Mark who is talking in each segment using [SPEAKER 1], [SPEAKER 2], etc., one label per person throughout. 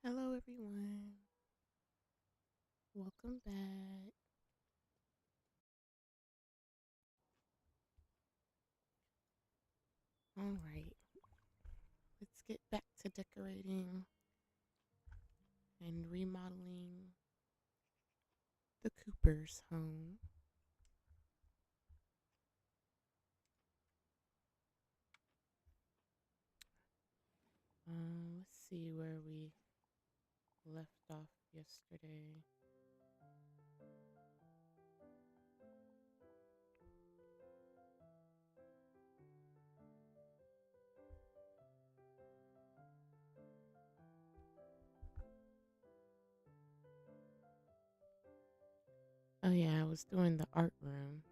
[SPEAKER 1] Hello, everyone. Welcome back. All right, let's get back to decorating and remodeling the Cooper's home. Let's see where we left off yesterday. Oh, yeah, I was doing the art room.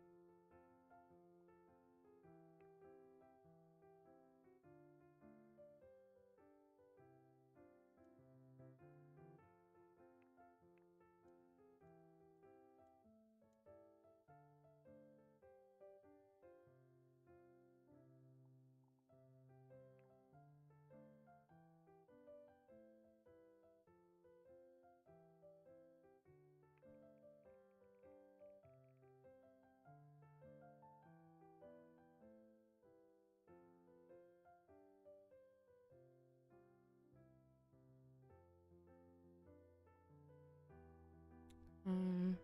[SPEAKER 1] Um,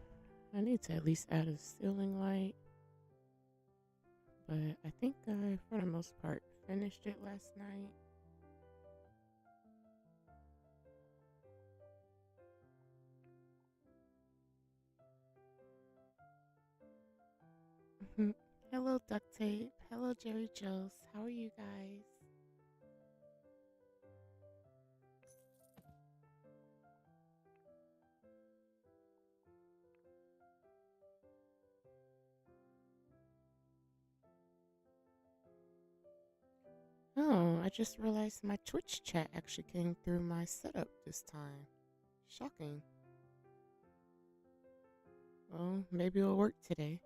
[SPEAKER 1] I need to at least add a ceiling light, but I think I, for the most part, finished it last night. Hello, Duct Tape. Hello, Jerry Joes. How are you guys? Oh, I just realized my Twitch chat actually came through my setup this time. Shocking. Well, maybe it'll work today.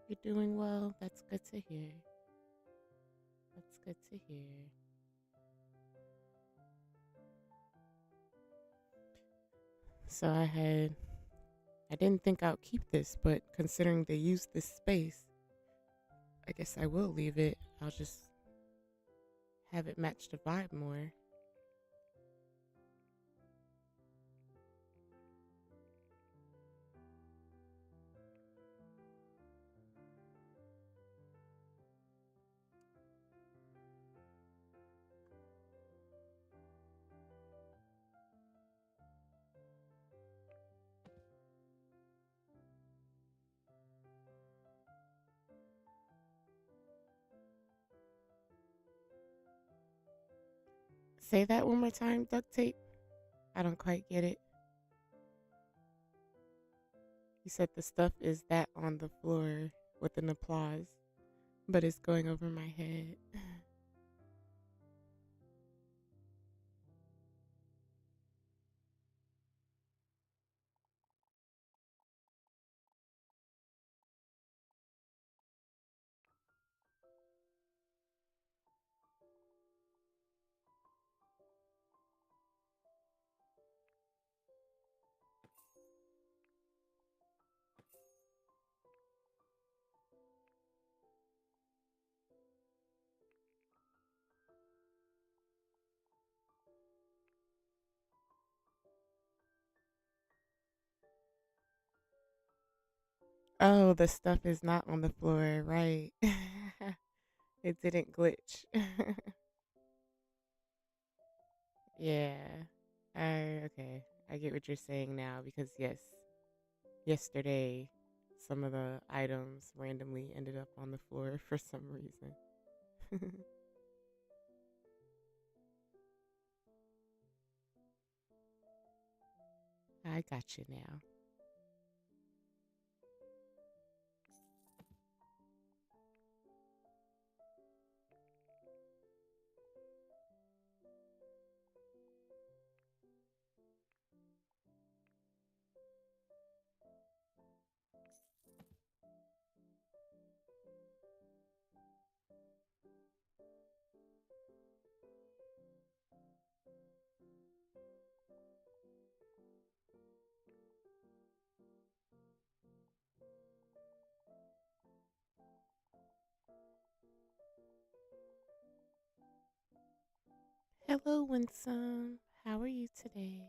[SPEAKER 1] You're doing well. That's good to hear. That's good to hear. So I didn't think I'd keep this, but considering they use this space, I guess I will leave it. I'll just have it match the vibe more. Say that one more time, Duct Tape. I don't quite get it. You said the stuff is that on the floor with an applause, but it's going over my head. Oh, the stuff is not on the floor, right? It didn't glitch. Yeah. Okay. I get what you're saying now because yes, yesterday some of the items randomly ended up on the floor for some reason. I got you now. Hello, Winsome. How are you today?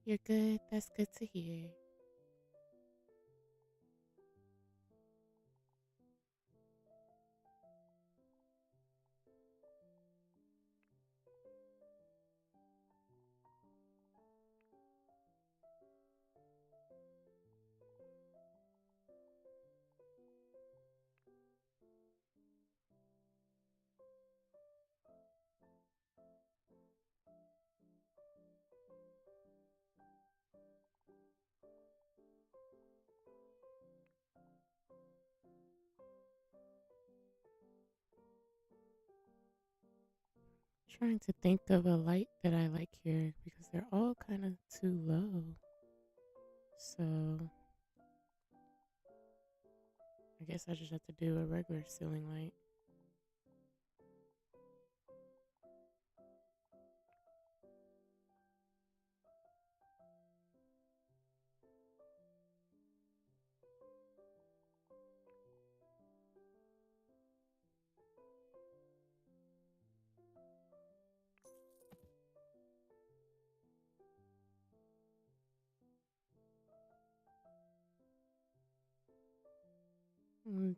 [SPEAKER 1] You're good. That's good to hear. Trying to think of a light that I like here because they're all kind of too low. So I guess I just have to do a regular ceiling light.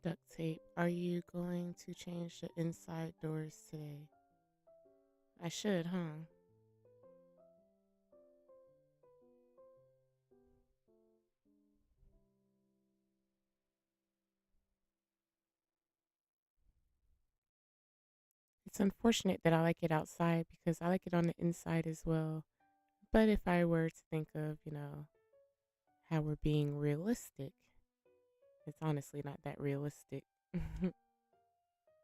[SPEAKER 1] Duct tape. Are you going to change the inside doors today? I should, huh? It's unfortunate that I like it outside because I like it on the inside as well. But if I were to think of, how we're being realistic, it's honestly not that realistic.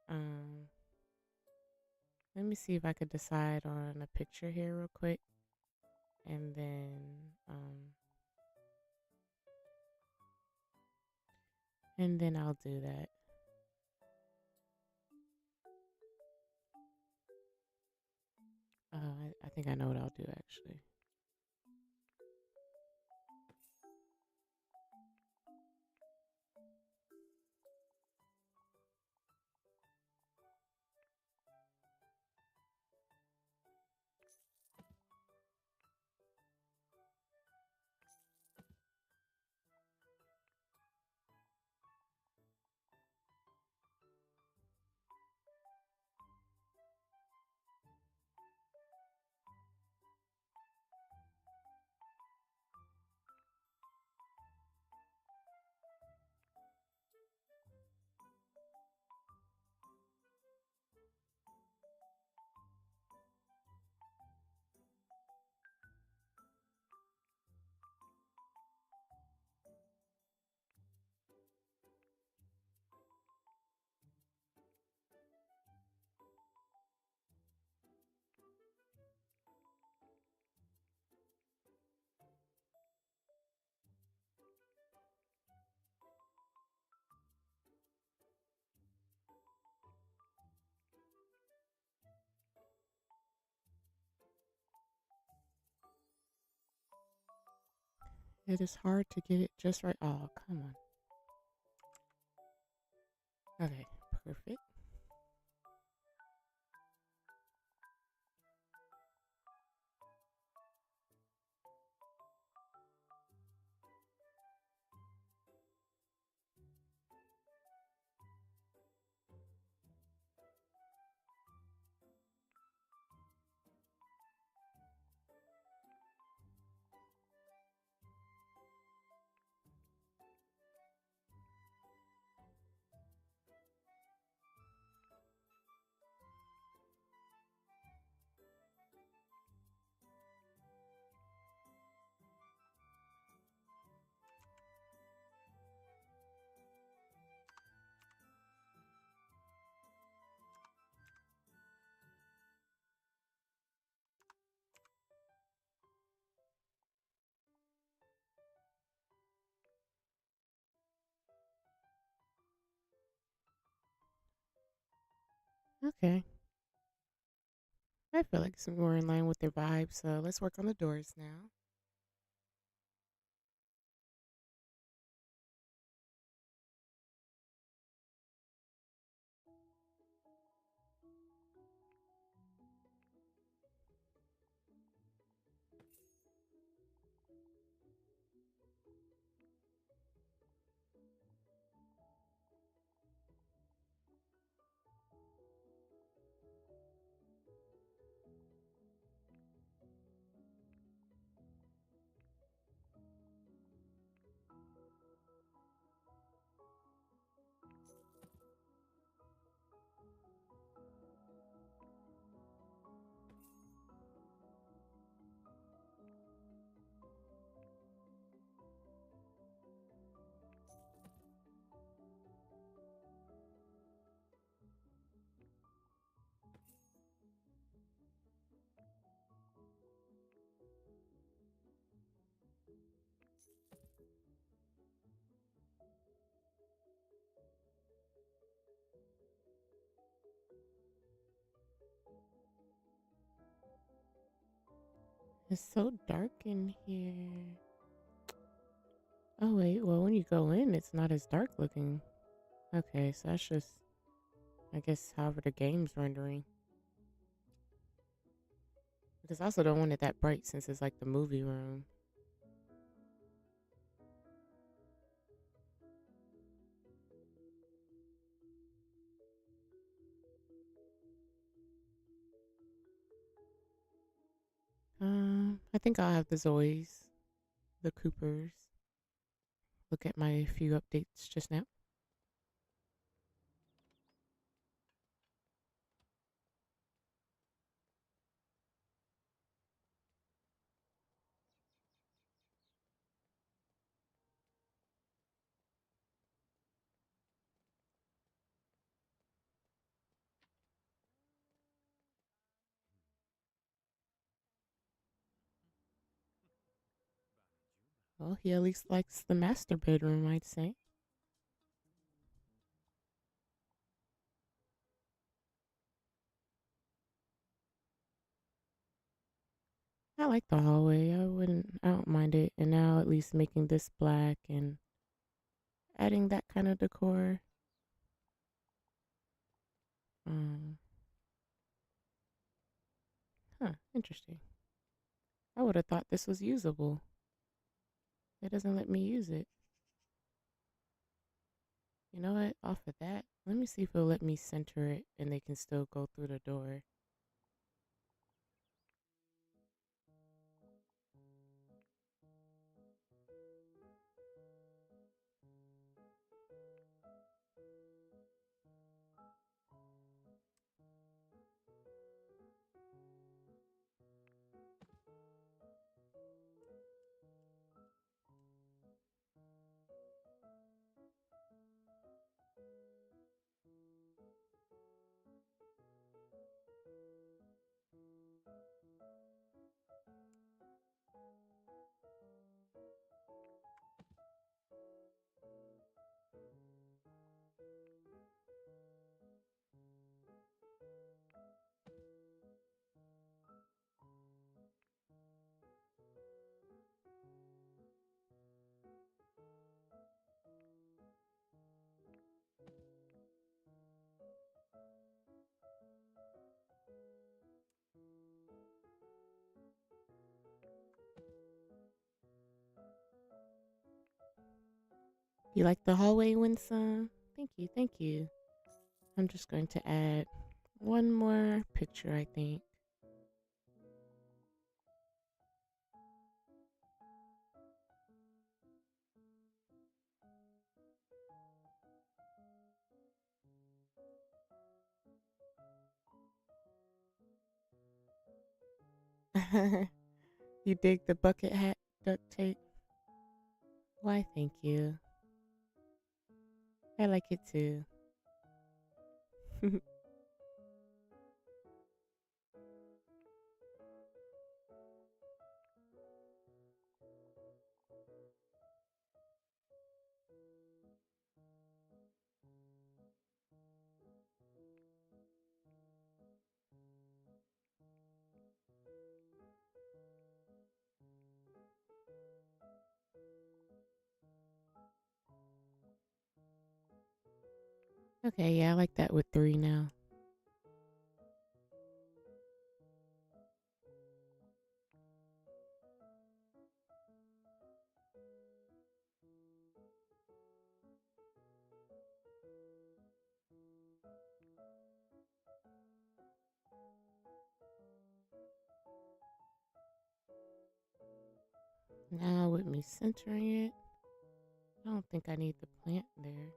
[SPEAKER 1] um, Let me see if I could decide on a picture here real quick, and then I'll do that. I think I know what I'll do actually. It is hard to get it just right. Oh, come on. Okay, perfect. Okay. I feel like it's more in line with their vibe, so let's work on the doors now. It's so dark in here. Oh, wait. Well, when you go in, it's not as dark looking. Okay, so that's just, I guess, however the game's rendering. Because I also don't want it that bright since it's like the movie room. I think I'll have the Zoes, the Coopers. Look at my few updates just now. Well, he at least likes the master bedroom, I'd say. I like the hallway. I don't mind it. And now at least making this black and adding that kind of decor. Um, Interesting. I would have thought this was usable. It doesn't let me use it. You know what? Off of that, let me see if it'll let me center it and they can still go through the door. You like the hallway, Winsome? Thank you, thank you. I'm just going to add one more picture, I think. You dig the bucket hat duct tape? Why, thank you. I like it too. Okay, yeah, I like that with 3 now. Now with me centering it, I don't think I need the plant there.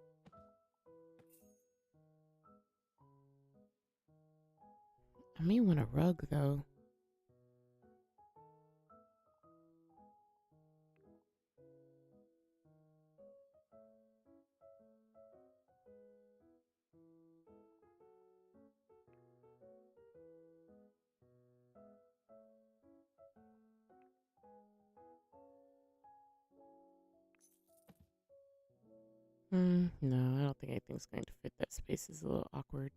[SPEAKER 1] I may want a rug though. No, I don't think anything's going to fit. That space is a little awkward.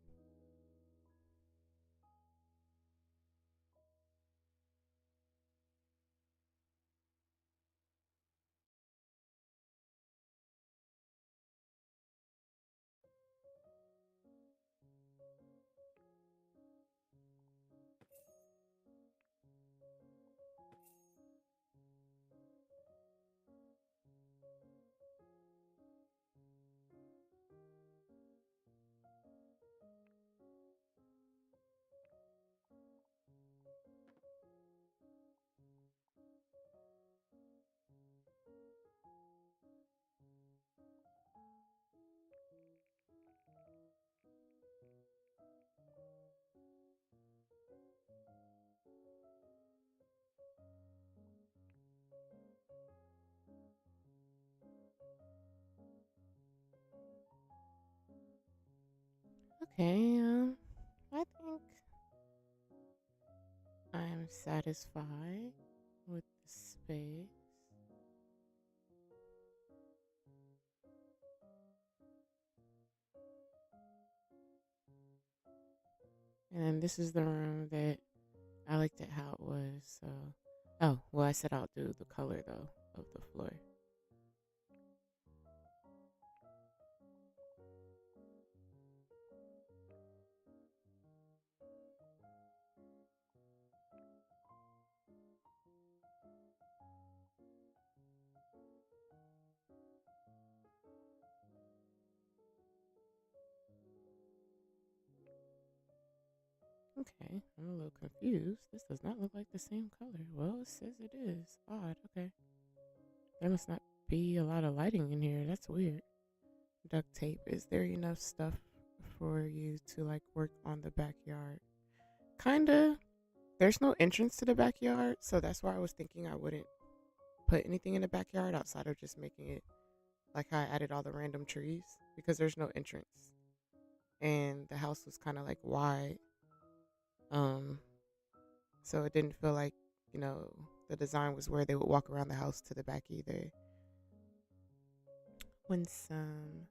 [SPEAKER 1] Okay, I think I'm satisfied with the space. And then this is the room that I liked it how it was. So, oh, well, I said I'll do the color though of the floor. Okay, I'm a little confused. This does not look like the same color. Well, it says it is. Odd. Okay. There must not be a lot of lighting in here. That's weird. Duct tape. Is there enough stuff for you to like work on the backyard? Kinda. There's no entrance to the backyard, so that's why I was thinking I wouldn't put anything in the backyard outside of just making it like how I added all the random trees because there's no entrance. And the house was kind of like wide. Um, so it didn't feel like, you know, the design was where they would walk around the house to the back either. When some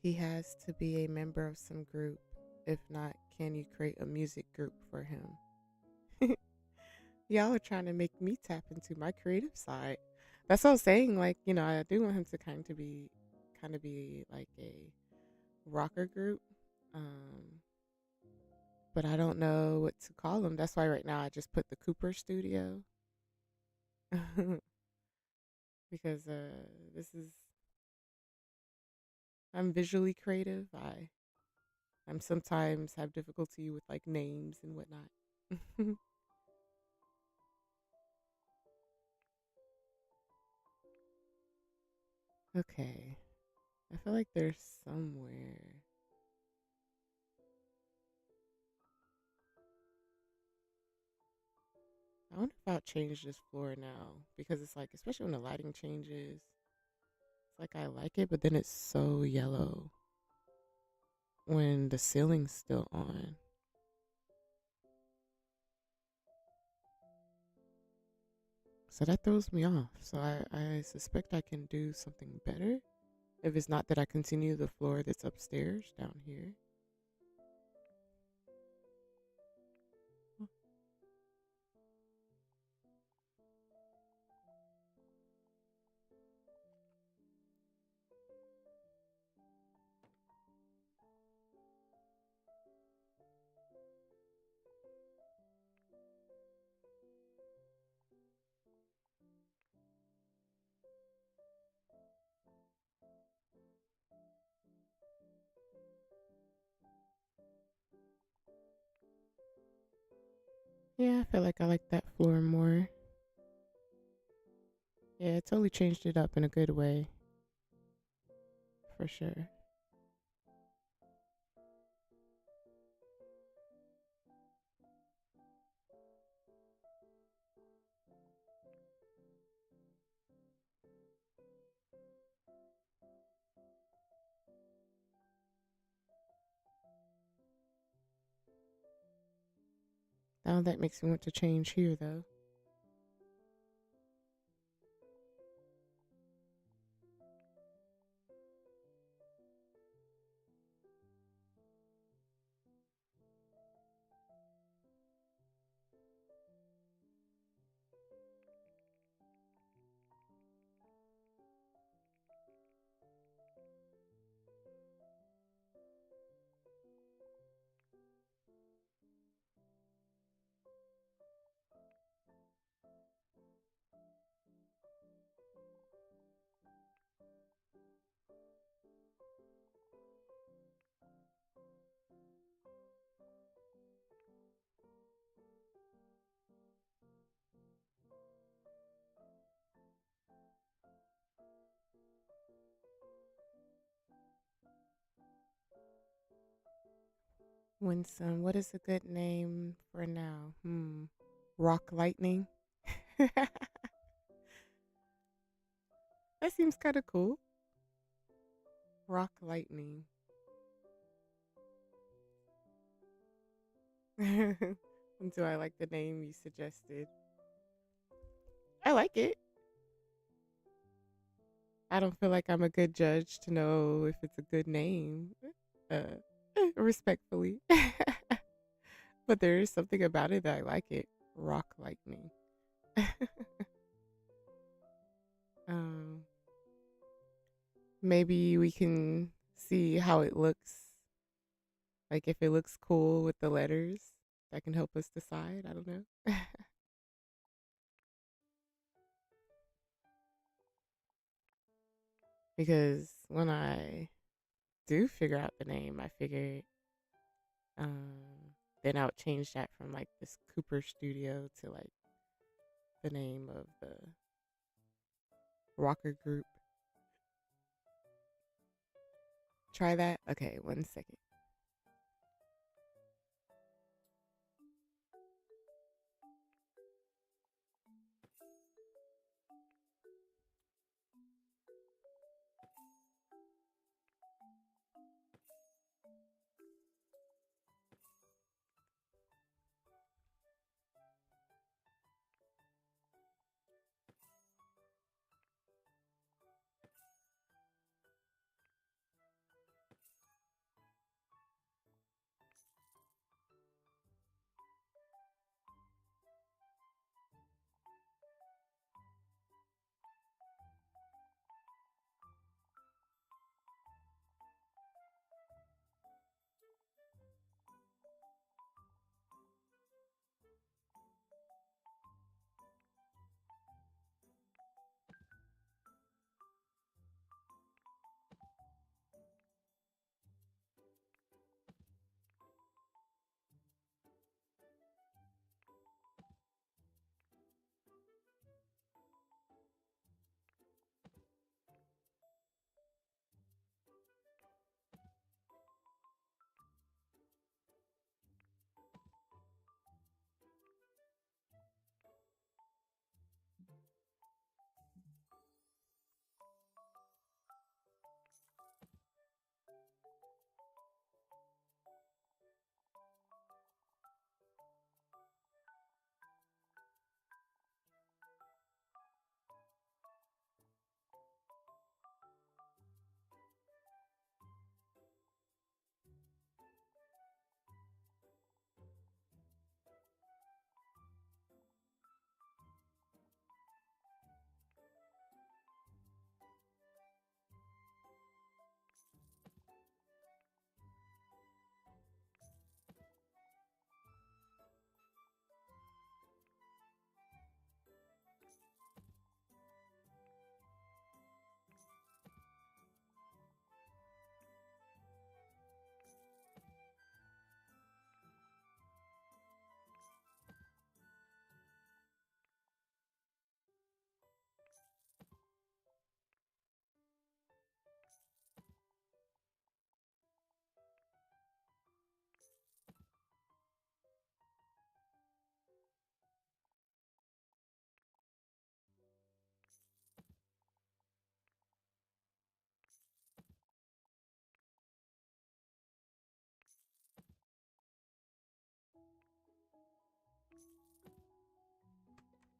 [SPEAKER 1] he has to be a member of some group. If not, can you create a music group for him? Y'all are trying to make me tap into my creative side. That's what I was saying. Like, you know, I do want him to kind of be like a rocker group. Um, but I don't know what to call him. That's why right now I just put the Cooper Studio because this is I'm visually creative. I'm sometimes have difficulty with like names and whatnot. Okay, I feel like there's somewhere. I wonder if I'll change this floor now because it's like, especially when the lighting changes, it's like I like it, but then it's so yellow when the ceiling's still on. So that throws me off. So I suspect I can do something better if it's not that I continue the floor that's upstairs down here. Yeah, I feel like I like that floor more. Yeah, it totally changed it up in a good way, for sure. Now that makes me want to change here, though. Winsome, what is a good name for now? Rock Lightning? That seems kind of cool. Rock Lightning. Do I like the name you suggested? I like it. I don't feel like I'm a good judge to know if it's a good name, uh, respectfully. But there is something about it that I like it. Rock Lightning. um, Maybe we can see how it looks. Like if it looks cool with the letters, that can help us decide. I don't know. Because when I do figure out the name, I figured then I would change that from like this Cooper Studio to like the name of the rocker group. Try that. Okay, 1 second.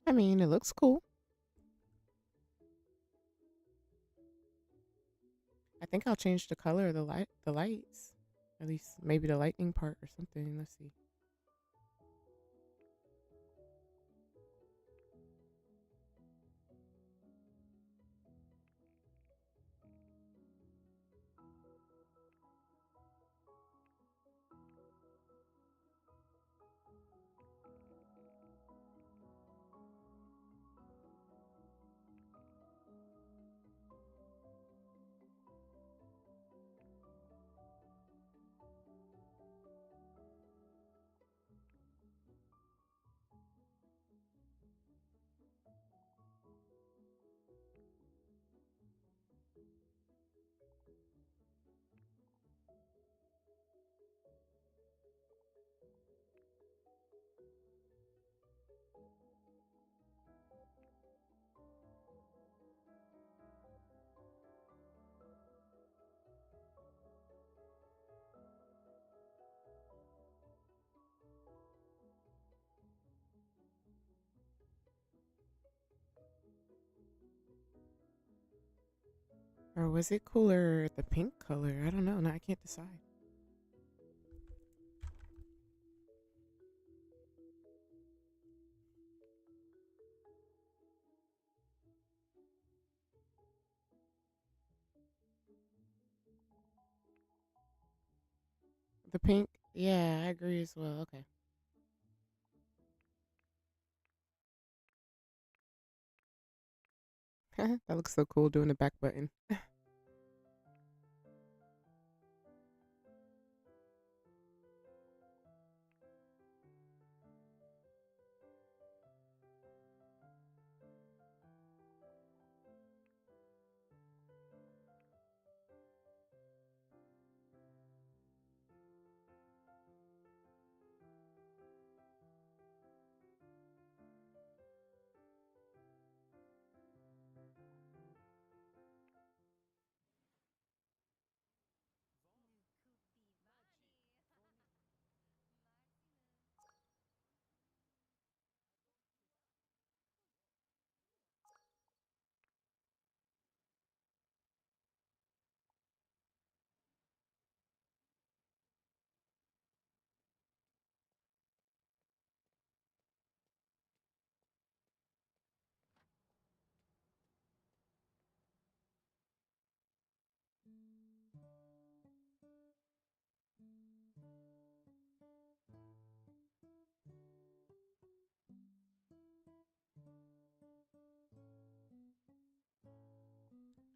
[SPEAKER 1] I mean, it looks cool. I think I'll change the color of the lights. At least maybe the lightning part or something. Let's see. Or was it cooler the pink color? I don't know. Now I can't decide. The pink? Yeah, I agree as well. Okay. That looks so cool doing the back button.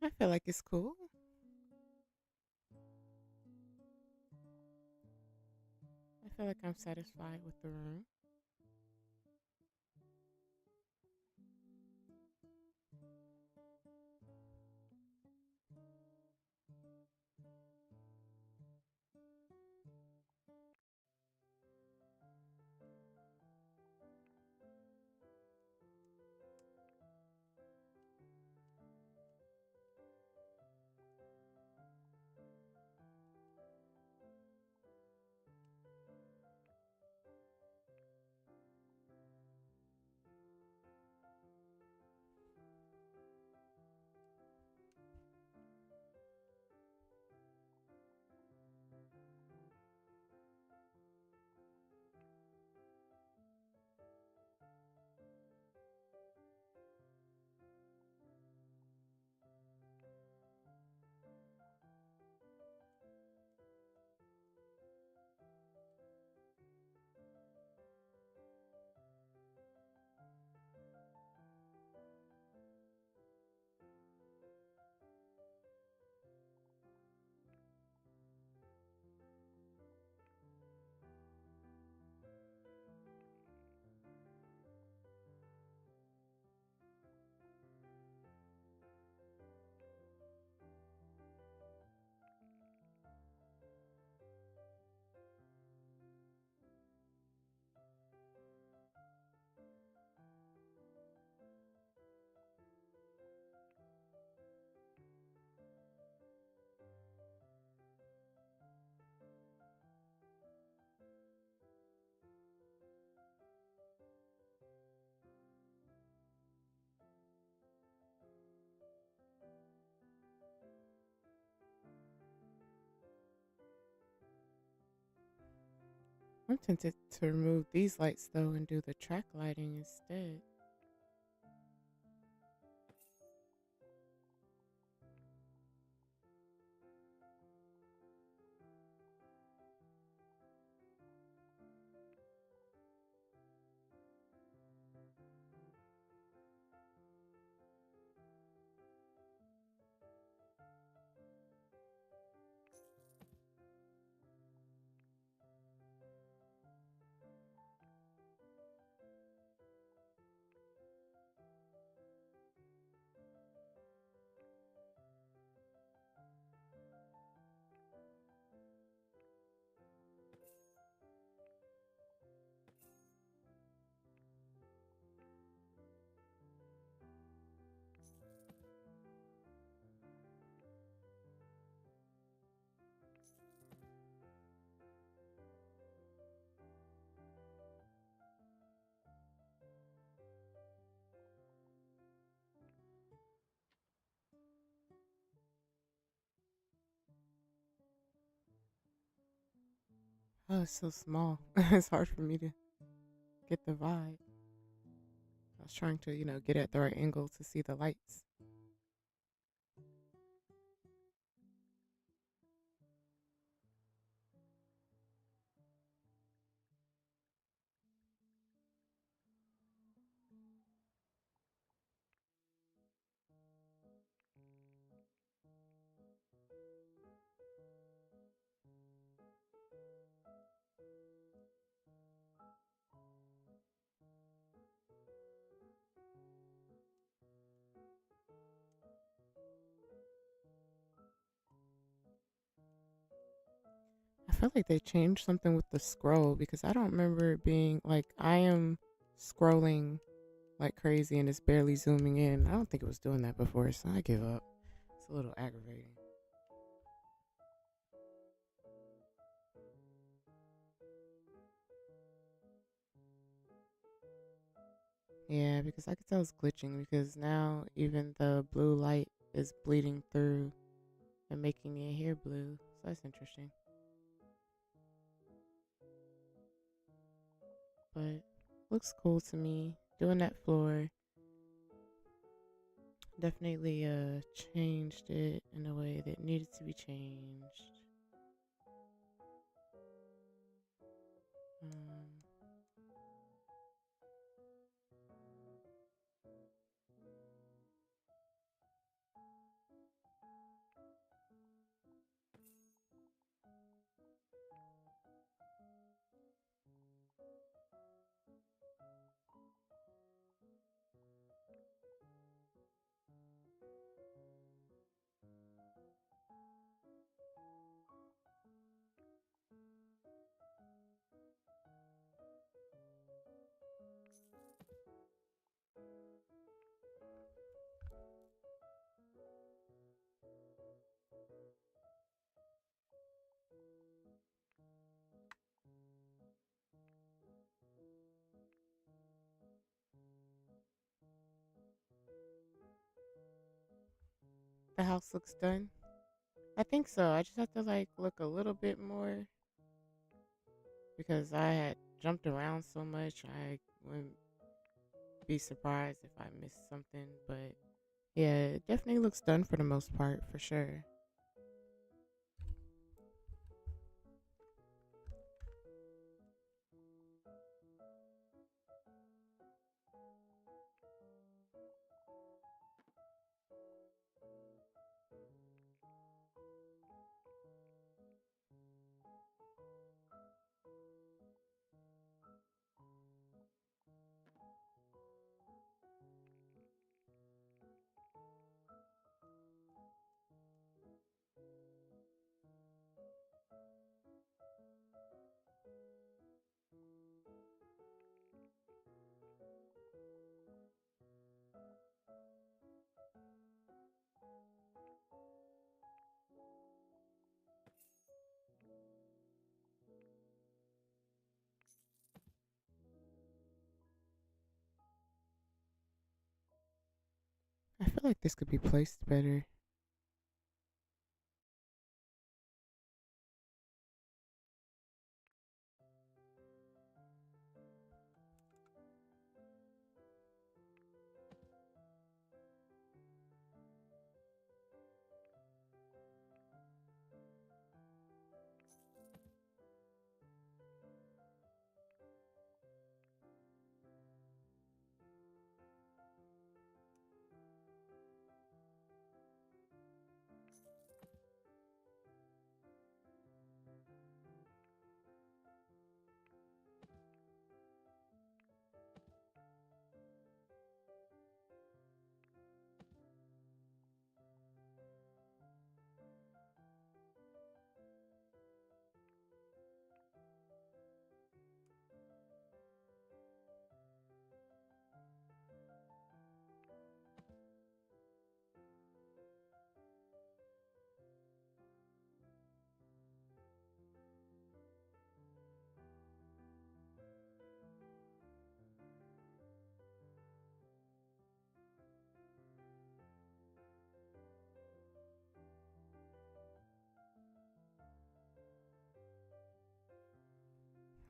[SPEAKER 1] I feel like it's cool. I feel like I'm satisfied with the room. I'm tempted to remove these lights though and do the track lighting instead. Oh, it's so small. It's hard for me to get the vibe. I was trying to, get at the right angle to see the lights. I feel like they changed something with the scroll because I don't remember it being like I am scrolling like crazy and it's barely zooming in. I don't think it was doing that before, so I give up. It's a little aggravating. Yeah, because I could tell it's glitching because now even the blue light is bleeding through and making it hair blue. So that's interesting. But looks cool to me. Doing that floor definitely changed it in a way that needed to be changed. Um, the house looks done. I think so. I just have to like look a little bit more because I had jumped around so much. I wouldn't be surprised if I missed something, but yeah, it definitely looks done for the most part, for sure. I feel like this could be placed better.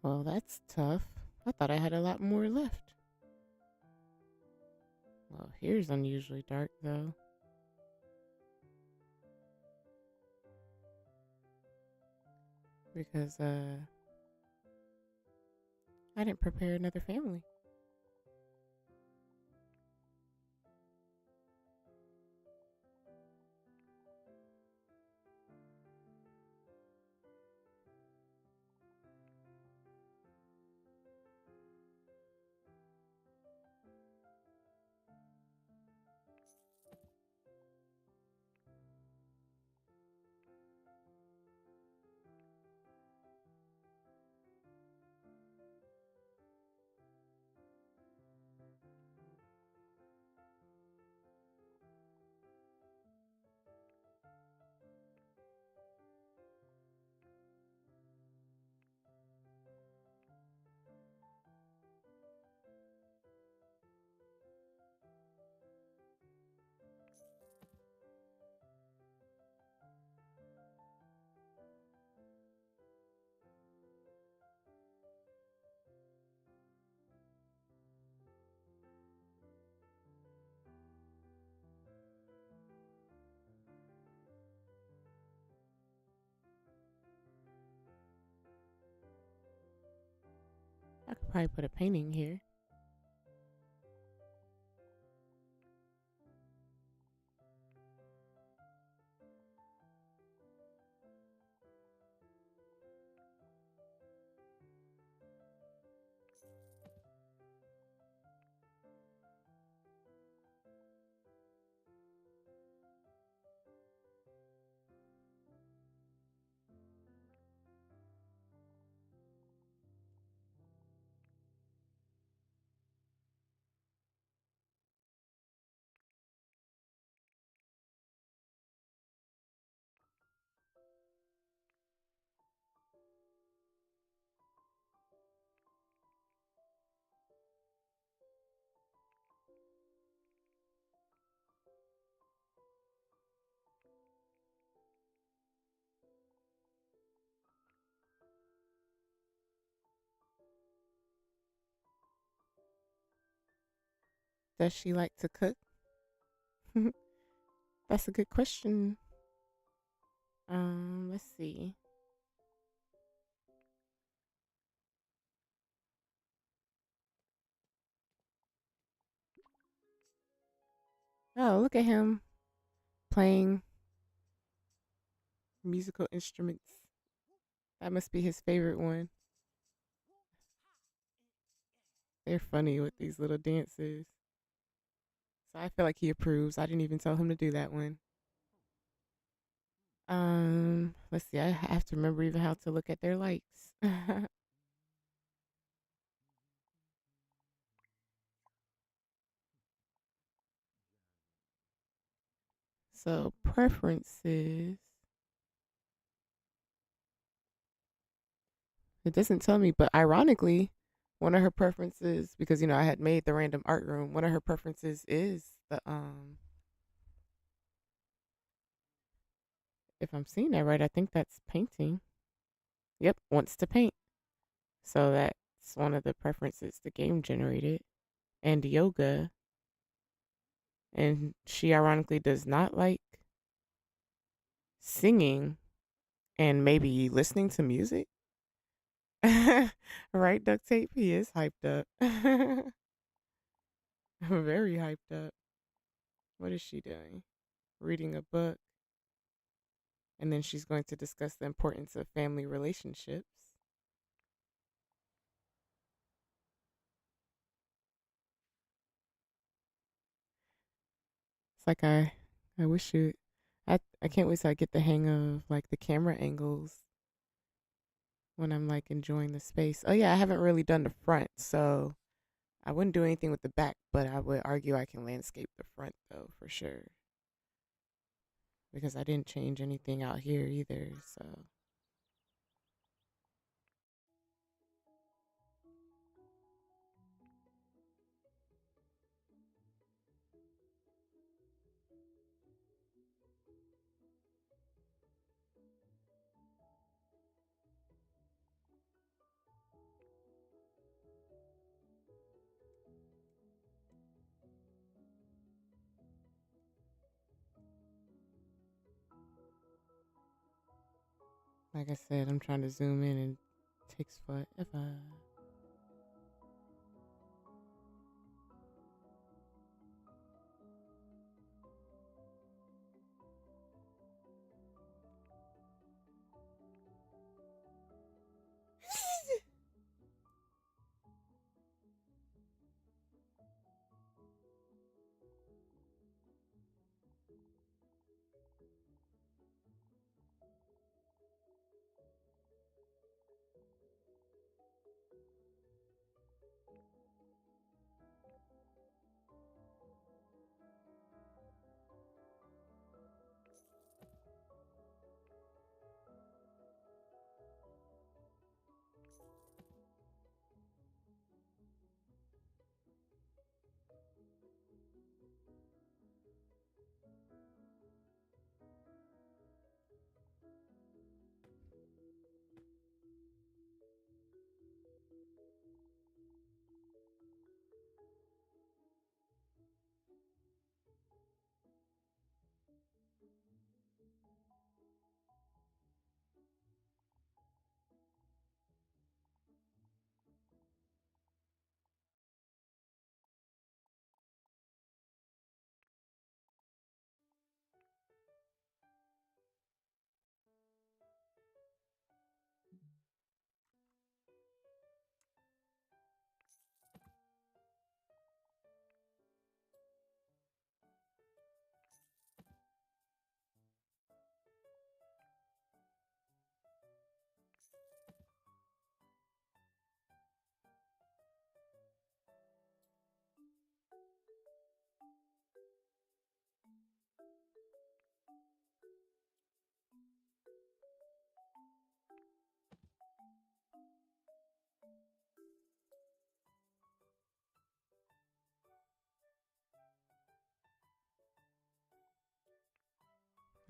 [SPEAKER 1] Well, that's tough. I thought I had a lot more left. Well, here's unusually dark, though. Because, I didn't prepare another family. I could probably put a painting here. Does she like to cook? That's a good question. Let's see. Oh, look at him playing musical instruments. That must be his favorite one. They're funny with these little dances. So I feel like he approves. I didn't even tell him to do that one. Let's see. I have to remember even how to look at their likes. So preferences. It doesn't tell me, but ironically, one of her preferences, because I had made the random art room, one of her preferences is the if I'm seeing that right, I think that's painting. Yep, wants to paint. So that's one of the preferences the game generated. And yoga. And she ironically does not like singing and maybe listening to music. Right, duct tape? He is hyped up. Very hyped up. What is she doing? Reading a book. And then she's going to discuss the importance of family relationships. It's like I wish you I can't wait till I get the hang of like the camera angles when I'm like enjoying the space. Oh yeah, I haven't really done the front, so I wouldn't do anything with the back, but I would argue I can landscape the front though for sure. Because I didn't change anything out here either, so Like I said, I'm trying to zoom in and it takes forever.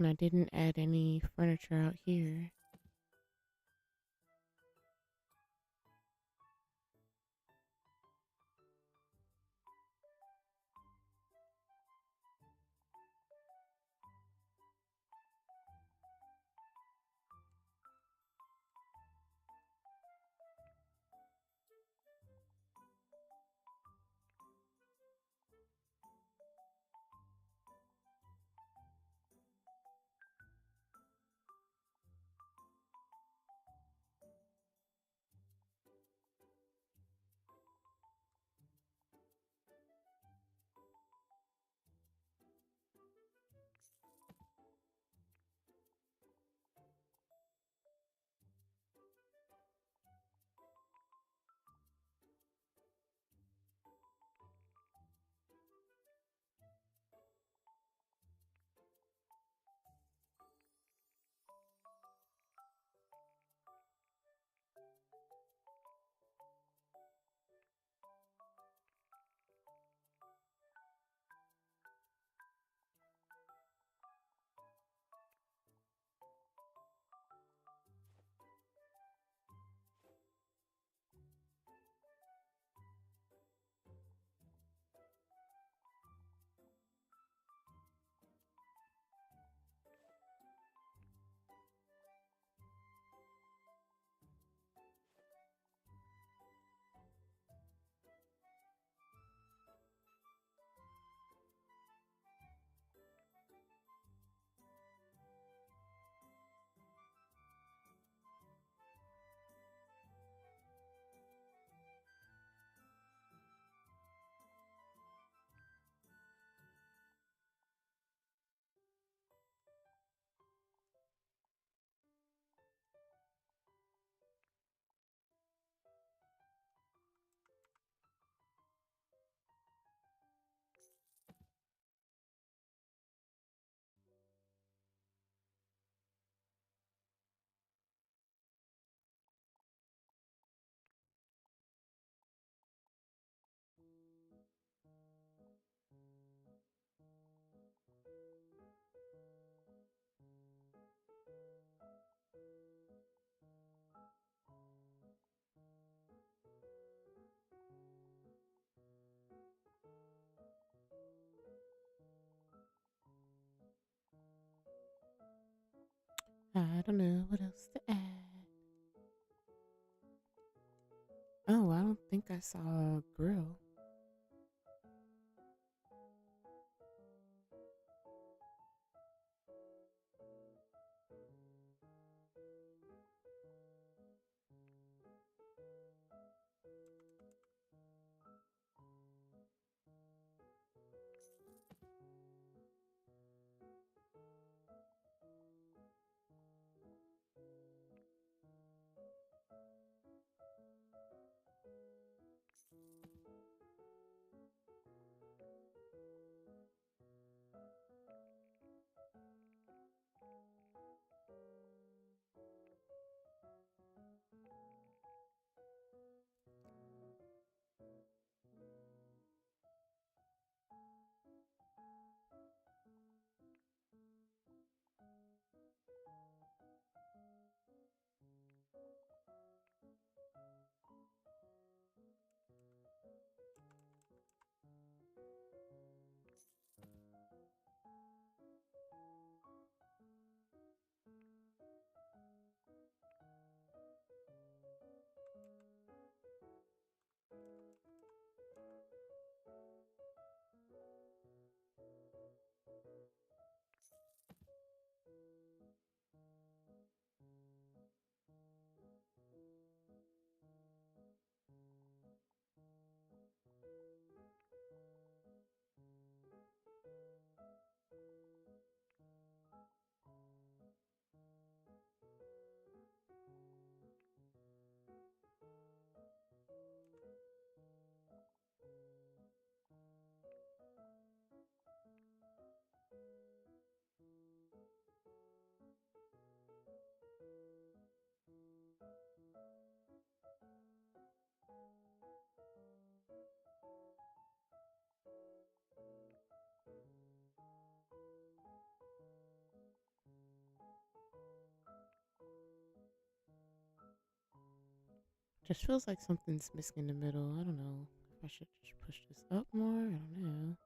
[SPEAKER 1] And I didn't add any furniture out here. I don't know what else to add. Oh, I don't think I saw a grill. Just feels like something's missing in the middle. I don't know if I should just push this up more. I don't know.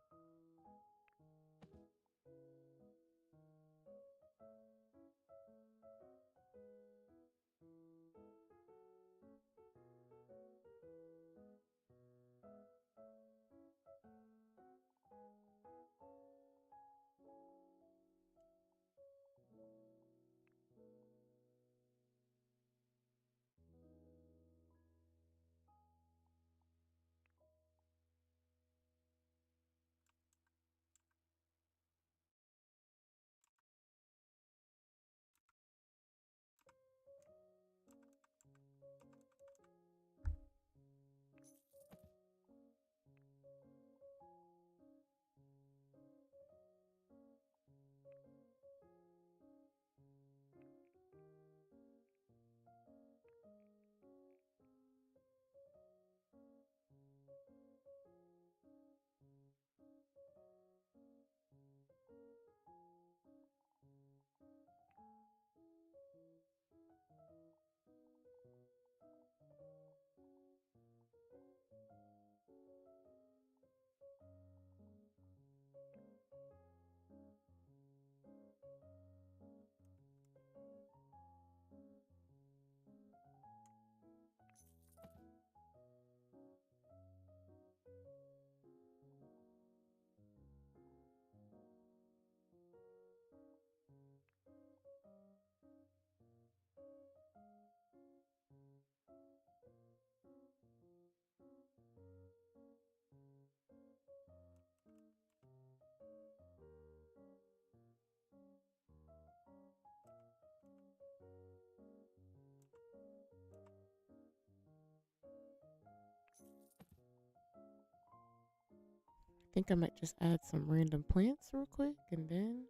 [SPEAKER 1] I think I might just add some random plants real quick and then.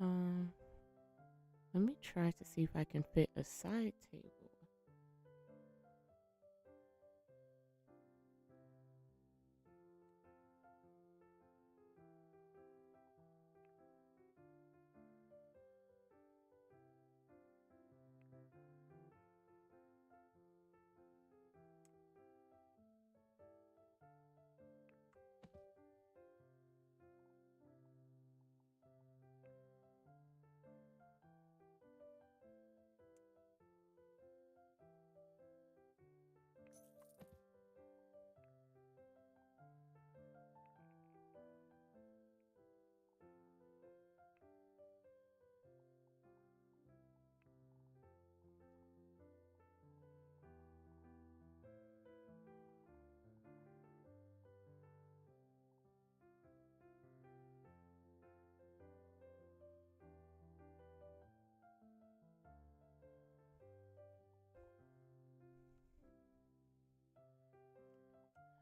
[SPEAKER 1] Um, Let me try to see if I can fit a side table.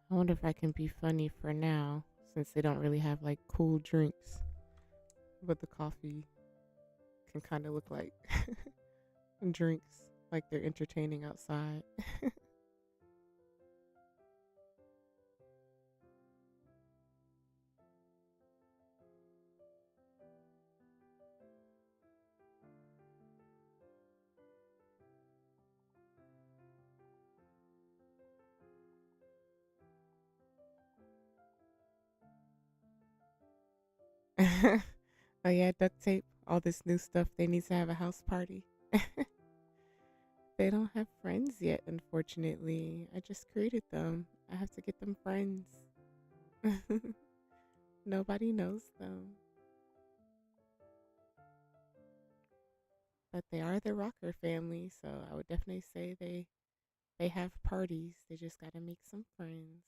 [SPEAKER 1] I wonder if I can be funny for now, since they don't really have like cool drinks, but the coffee can kind of look like drinks, like they're entertaining outside. Oh yeah, duct tape, all this new stuff. They need to have a house party. They don't have friends yet, unfortunately. I just created them. I have to get them friends. Nobody knows them. But they are the rocker family, so I would definitely say they have parties. They just gotta make some friends.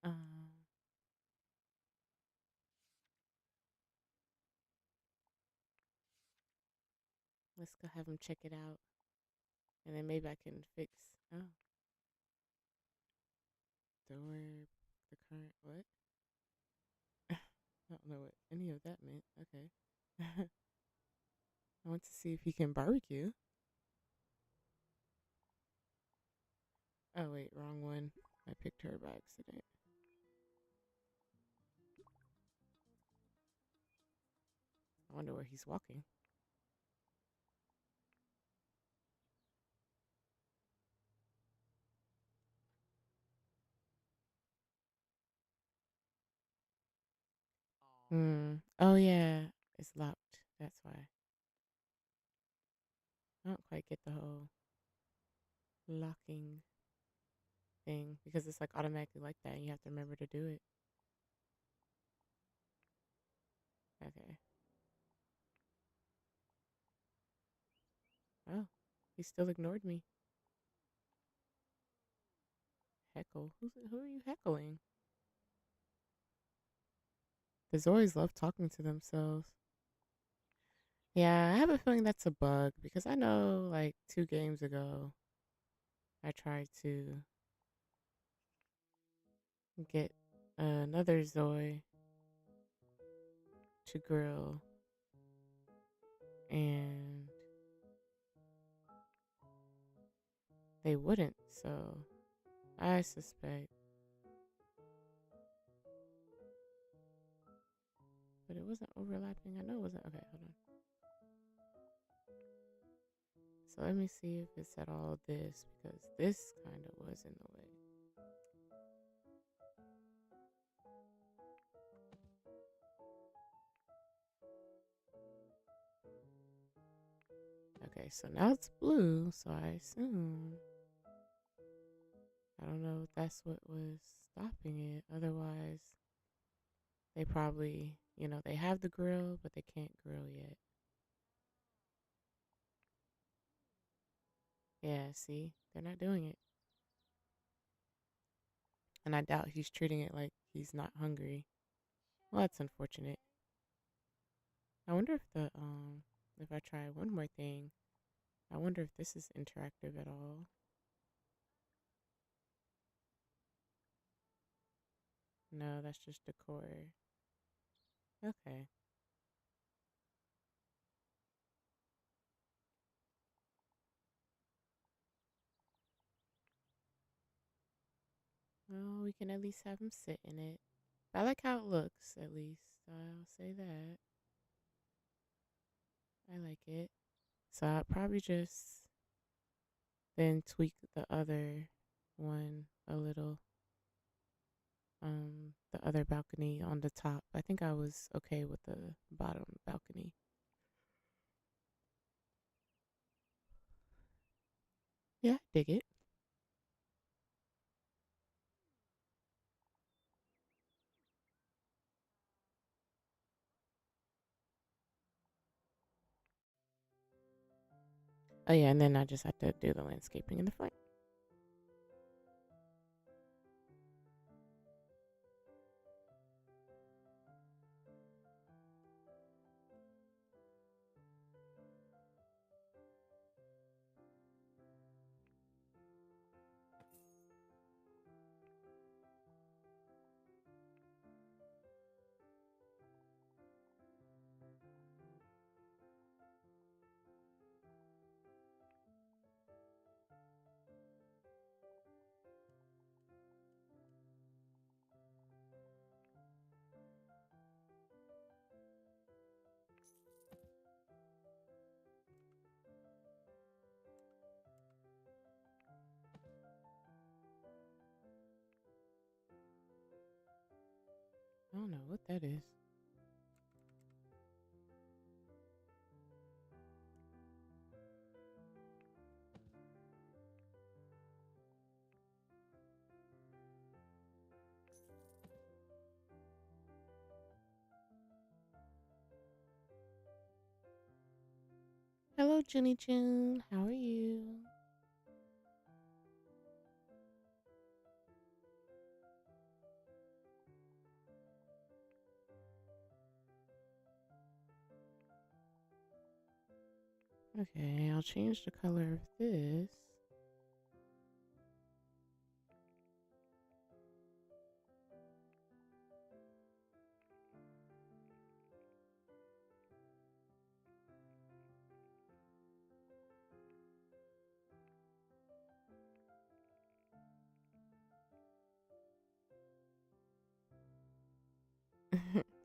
[SPEAKER 1] Um, let's go have them check it out, and then maybe I can fix. Oh, door, the current what? I don't know what any of that meant. Okay. I want to see if he can barbecue. Oh wait, wrong one. I picked her by accident. I wonder where he's walking. Hmm. Oh yeah, it's locked. That's why. I don't quite get the whole locking thing because it's like automatically like that and you have to remember to do it. Okay. Oh, he still ignored me. Heckle. Who are you heckling? The Zoys love talking to themselves. Yeah, I have a feeling that's a bug because I know like 2 games ago I tried to get another Zoe to grill and they wouldn't. So I suspect, but it wasn't overlapping. I know it wasn't. Okay, hold on. So let me see if it's at all this because this kind of was in the way. Okay, so now it's blue. So I assume, I don't know if that's what was stopping it. Otherwise, they probably, they have the grill, but they can't grill yet. Yeah, see, they're not doing it. And I doubt he's treating it like he's not hungry. Well, that's unfortunate. I wonder if I try one more thing, I wonder if this is interactive at all. No, that's just decor. Okay. Well, we can at least have him sit in it. I like how it looks, at least. I'll say that. I like it. So I'll probably just then tweak the other one a little. The other balcony on the top. I think I was okay with the bottom balcony. Yeah, I dig it. Oh yeah, and then I just have to do the landscaping in the front. I don't know what that is. Hello, Jenny June. How are you? Okay, I'll change the color of this.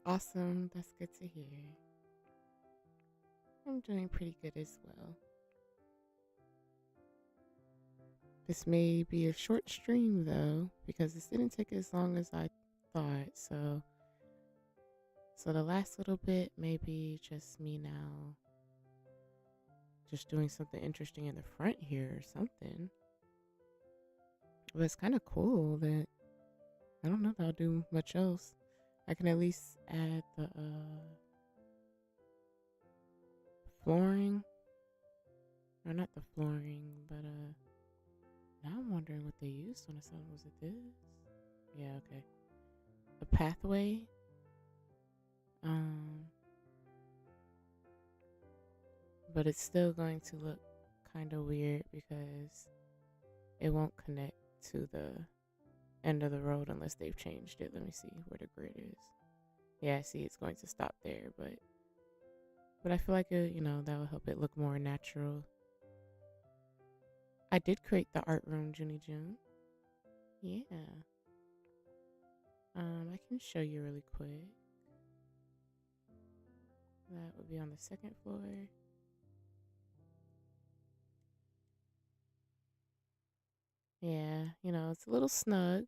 [SPEAKER 1] Awesome. That's good to hear. I'm doing pretty good as well. This may be a short stream though, because this didn't take as long as I thought. So the last little bit may be just me now just doing something interesting in the front here or something. But it's kind of cool that I don't know that I'll do much else. I can at least add the flooring, or not the flooring, but now I'm wondering what they used on the sun. Was it this? Yeah, okay. The pathway. Um, but it's still going to look kind of weird because it won't connect to the end of the road unless they've changed it. Let me see where the grid is. Yeah, I see it's going to stop there, but I feel like that will help it look more natural. I did create the art room, Junie June. Yeah. I can show you really quick. That would be on the second floor. Yeah, it's a little snug.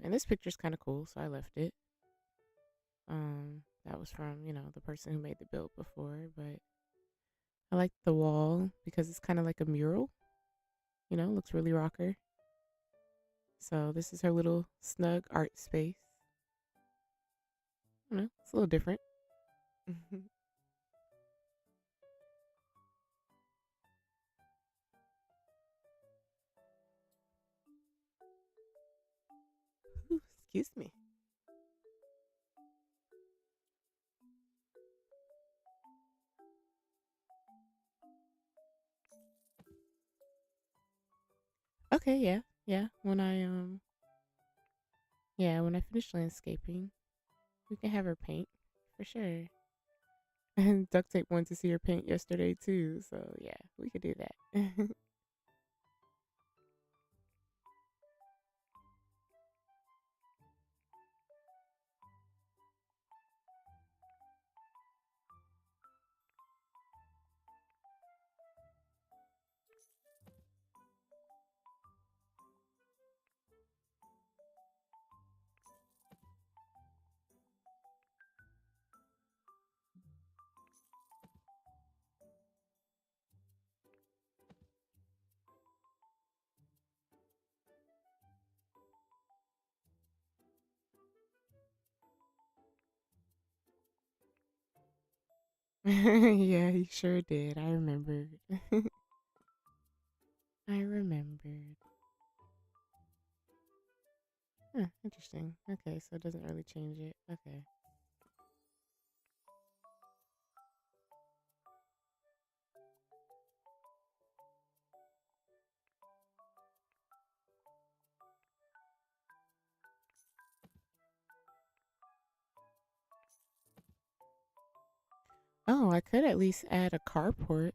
[SPEAKER 1] And this picture's kind of cool, so I left it. That was from, the person who made the build before, but I like the wall because it's kind of like a mural. Looks really rocker. So this is her little snug art space. It's a little different. Ooh, excuse me. Okay, yeah, yeah. When I Yeah, when I finish landscaping, we can have her paint for sure. And duct tape wanted to see her paint yesterday too, so yeah, we could do that. Yeah, he sure did. I remembered. I remembered. Huh, interesting. Okay, so it doesn't really change it. Okay. Oh, I could at least add a carport.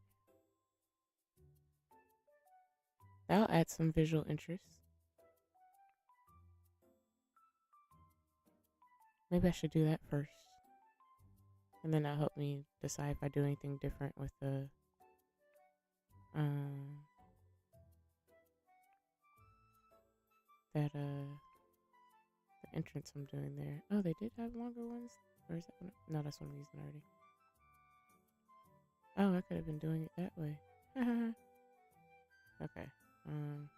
[SPEAKER 1] That'll add some visual interest. Maybe I should do that first. And then that'll help me decide if I do anything different with um that the entrance I'm doing there. Oh, they did have longer ones? Or is that one? No, that's one I'm using already. Oh, I could have been doing it that way. Okay. Um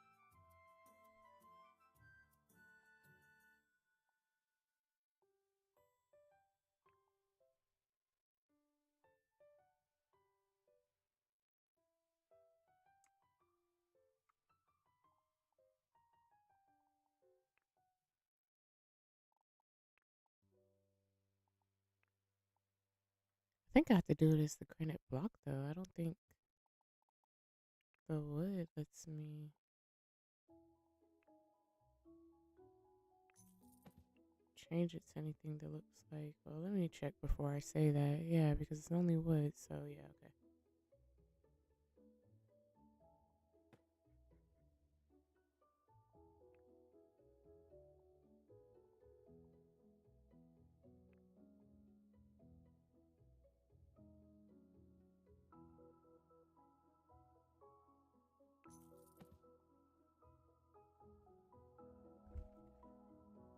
[SPEAKER 1] I think I have to do it as the granite block though. I don't think the wood lets me change it to anything that looks like. Well, let me check before I say that. Yeah, because it's only wood, so yeah, okay.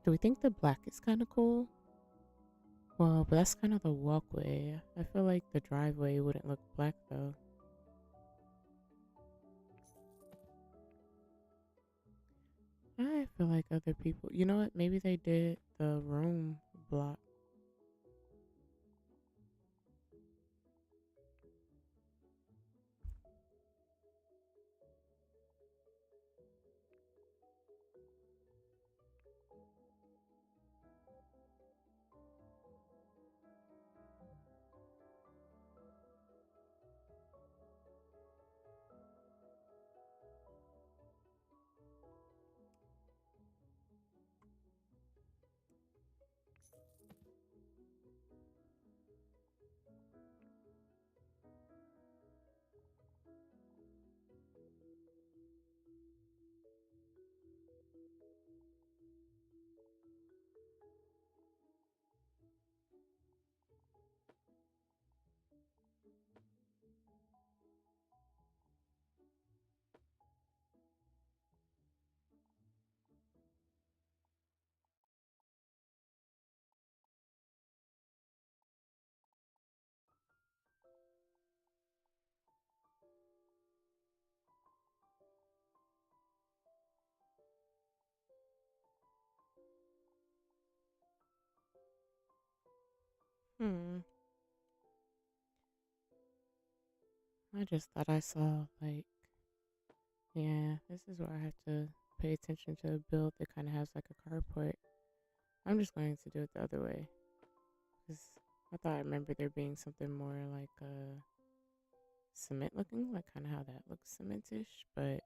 [SPEAKER 1] Do we think the black is kind of cool? Well, but that's kind of the walkway. I feel like the driveway wouldn't look black though. I feel like other people, you know what? Maybe they did the room block. Hmm. I just thought I saw like, yeah, this is where I have to pay attention to a build that kind of has like a carport. I'm just going to do it the other way because I thought I remember there being something more like cement looking, like kind of how that looks cementish, but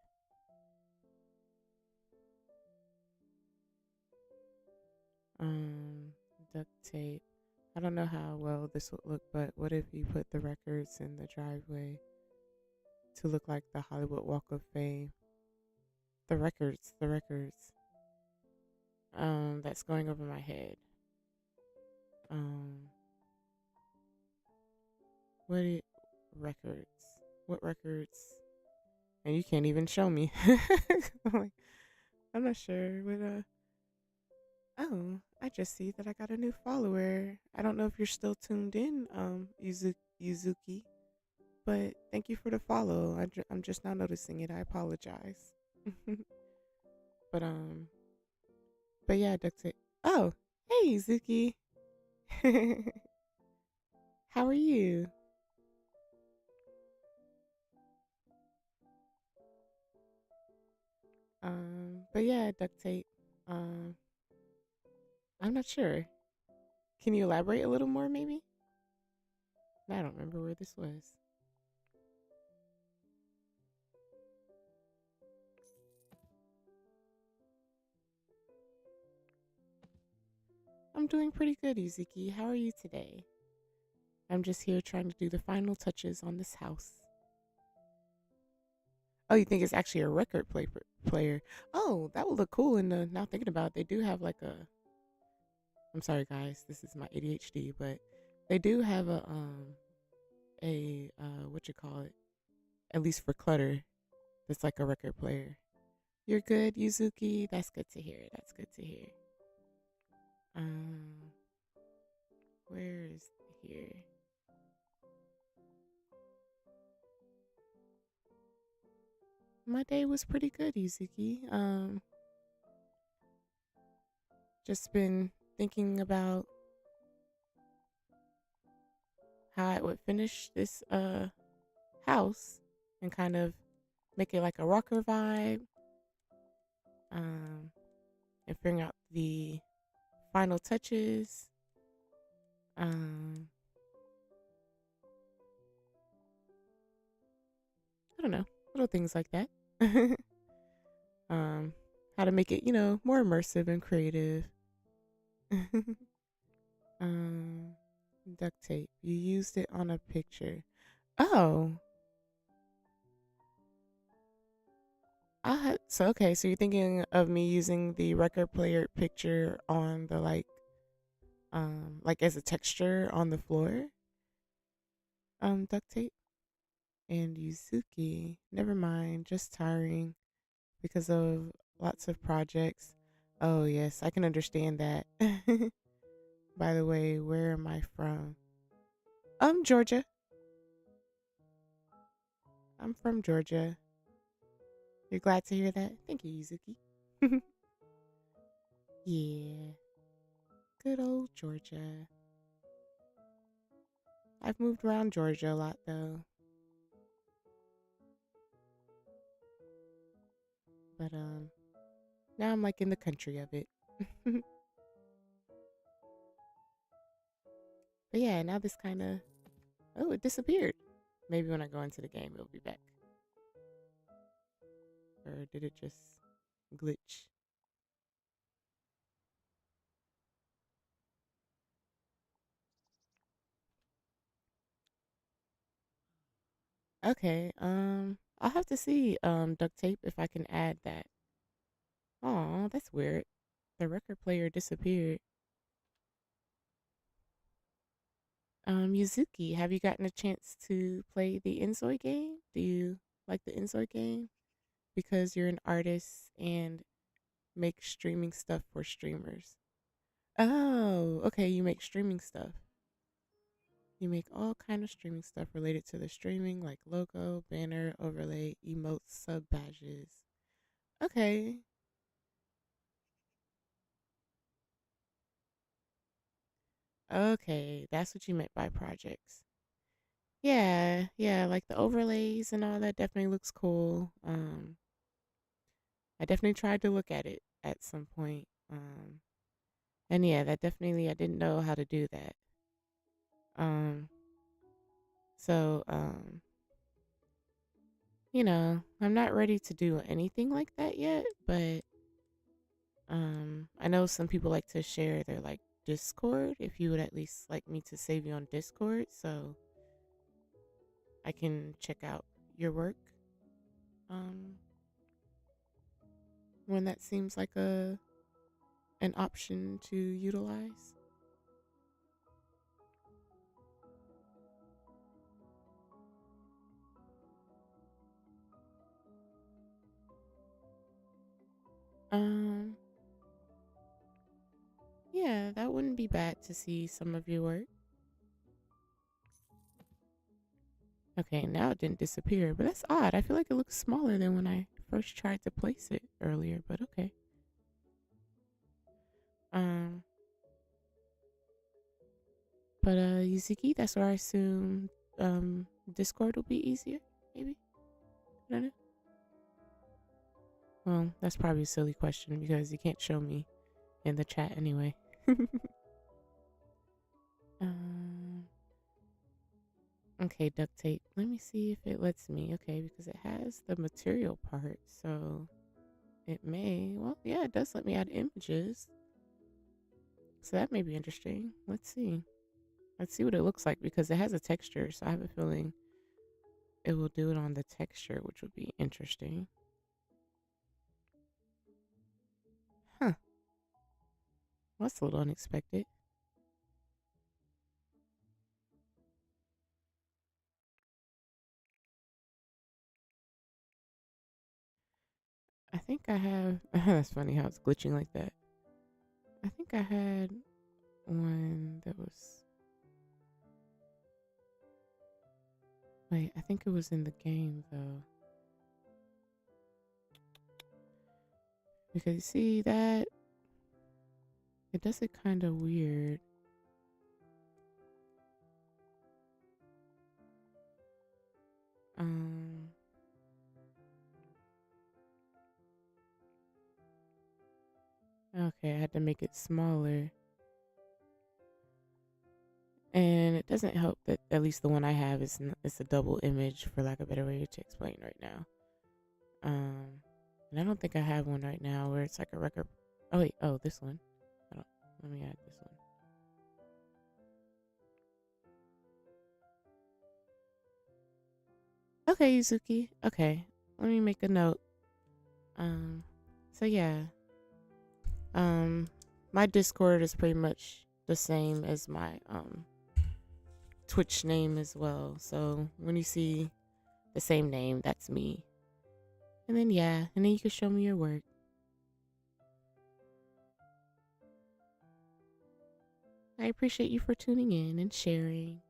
[SPEAKER 1] Um, duct tape. I don't know how well this would look, but what if you put the records in the driveway to look like the Hollywood Walk of Fame? The records. That's going over my head. Um, what it, records? What records? And you can't even show me. I'm like, I'm not sure. Oh, I just see that I got a new follower. I don't know if you're still tuned in, Yuzuki, but thank you for the follow. I'm just now noticing it. I apologize. but um, but yeah, that's it. Oh, hey, Yuzuki. How are you? But yeah, duct tape. Um, I'm not sure. Can you elaborate a little more, maybe? I don't remember where this was. I'm doing pretty good, Yuzuki. How are you today? I'm just here trying to do the final touches on this house. Oh, you think it's actually a player? Oh, that would look cool. And now thinking about it, they do have like a. I'm sorry, guys. This is my ADHD, but they do have a what you call it? At least for clutter, that's like a record player. You're good, Yuzuki. That's good to hear. That's good to hear. Um, where is here? My day was pretty good, Yuzuki. Just been thinking about how I would finish this house and kind of make it like a rocker vibe. Um, and figuring out the final touches. Um, I don't know, little things like that. um, how to make it, more immersive and creative. um, duct tape. You used it on a picture. Oh, so okay. So you're thinking of me using the record player picture on the like as a texture on the floor. Duct tape and Yuzuki. Never mind. Just tiring because of lots of projects. Oh yes, I can understand that. By the way, where am I from? Georgia. I'm from Georgia. You're glad to hear that? Thank you, Yuzuki. Yeah, good old Georgia. I've moved around Georgia a lot though, but now I'm like in the country of it. But yeah, now this kind of it disappeared. Maybe when I go into the game, it'll be back, or did it just glitch? Okay, I'll have to see duct tape if I can add that. Oh, that's weird. The record player disappeared. Yuzuki, have you gotten a chance to play the inZOI game? Do you like the inZOI game? Because you're an artist and make streaming stuff for streamers. Oh, okay, you make streaming stuff. You make all kind of streaming stuff related to the streaming, like logo, banner, overlay, emotes, sub badges. Okay. Okay, that's what you meant by projects. Yeah, yeah, like the overlays and all that definitely looks cool. I definitely tried to look at it at some point. And yeah, that definitely I didn't know how to do that. Um, so I'm not ready to do anything like that yet, but I know some people like to share their like Discord. If you would at least like me to save you on Discord so I can check out your work. Um, when that seems like a an option to utilize. Um, yeah, that wouldn't be bad to see some of your work. Okay, now it didn't disappear, but that's odd. I feel like it looks smaller than when I first tried to place it earlier, but okay. Um, but Yuzuki, that's where I assume Discord will be easier, maybe? I don't know. Well, that's probably a silly question because you can't show me in the chat anyway. um, okay, duct tape. Let me see if it lets me. Okay, because it has the material part, so it may. Well, yeah, it does let me add images. So that may be interesting. Let's see. Let's see what it looks like because it has a texture. So I have a feeling it will do it on the texture, which would be interesting. Huh. Well, that's a little unexpected. I think I have. That's funny how it's glitching like that. I think I had one that was. Wait, I think it was in the game though. Because you see that it does it kind of weird. Um, okay, I had to make it smaller. And it doesn't help that at least the one I have is it's a double image for lack of a better way to explain right now. And I don't think I have one right now where it's like a record. Oh wait, oh this one. I don't. Let me add this one. Okay, Yuzuki. Okay, let me make a note. Um, so yeah. My Discord is pretty much the same as my Twitch name as well. So when you see the same name, that's me. And then yeah, and then you can show me your work. I appreciate you for tuning in and sharing.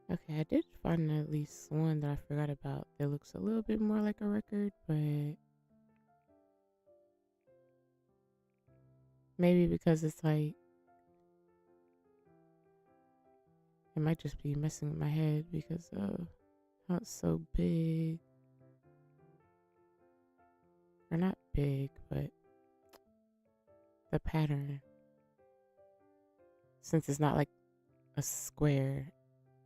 [SPEAKER 1] Okay, I did find at least one that I forgot about that looks a little bit more like a record, but maybe because it's like it might just be messing with my head because of how it's so big. Or not big, but the pattern. Since it's not like a square,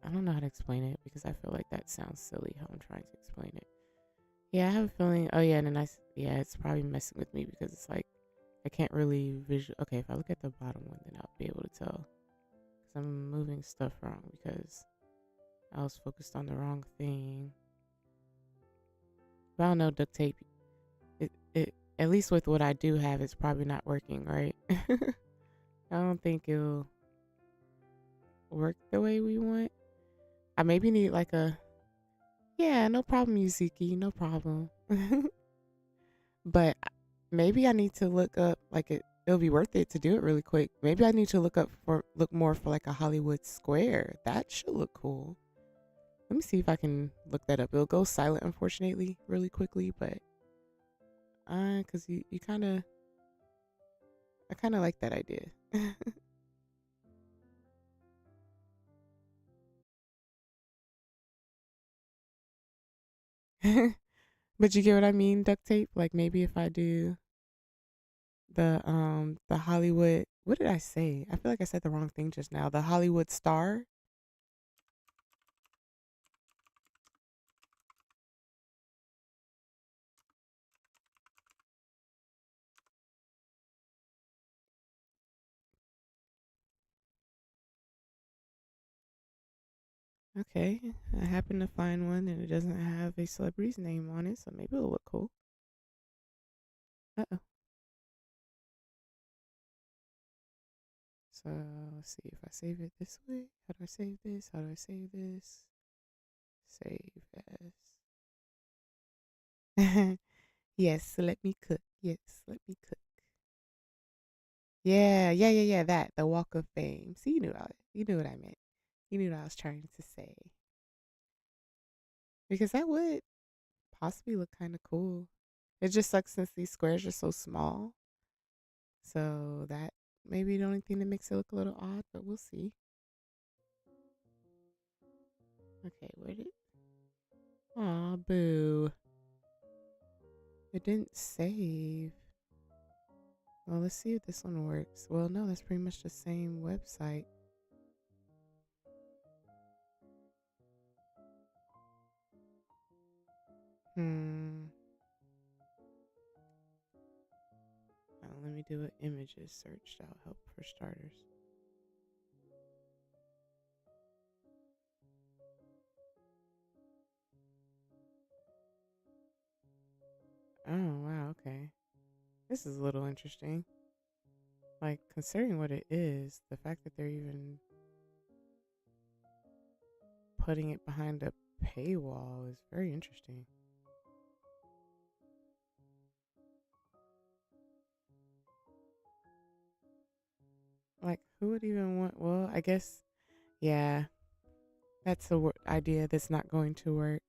[SPEAKER 1] I don't know how to explain it because I feel like that sounds silly how I'm trying to explain it. Yeah, I have a feeling. Oh yeah, and then yeah, it's probably messing with me because it's like I can't really visual. Okay, if I look at the bottom one, then I'll be able to tell because I'm moving stuff wrong because I was focused on the wrong thing. But I don't know, duct tape. It at least with what I do have, it's probably not working right. I don't think it'll work the way we want. I maybe need like a yeah, no problem, Yuzuki, no problem. But maybe I need to look up like it'll be worth it to do it really quick. Maybe I need to look more for like a Hollywood square. That should look cool. Let me see if I can look that up. It'll go silent unfortunately really quickly, but cuz you kind of I kind of like that idea. But you get what I mean, duct tape? Like maybe if I do the Hollywood, what did I say? I feel like I said the wrong thing just now. The Hollywood star. Okay, I happen to find one and it doesn't have a celebrity's name on it, so maybe it'll look cool. Uh-oh. So let's see if I save it this way. How do I save this? How do I save this? Save as. Yes, let me cook. Yes, let me cook. Yeah, yeah, yeah, yeah. That the Walk of Fame. See, you knew what I meant. You knew what I was trying to say because that would possibly look kind of cool. It just sucks since these squares are so small. So that may be the only thing that makes it look a little odd, but we'll see. Okay, where did? Aw, boo. It didn't save. Well, let's see if this one works. Well, no, that's pretty much the same website. Hmm. Let me do an images search. That'll help for starters. Oh, wow. Okay. This is a little interesting. Like, considering what it is, the fact that they're even putting it behind a paywall is very interesting. Like, who would even want? Well, I guess, yeah, that's a idea that's not going to work.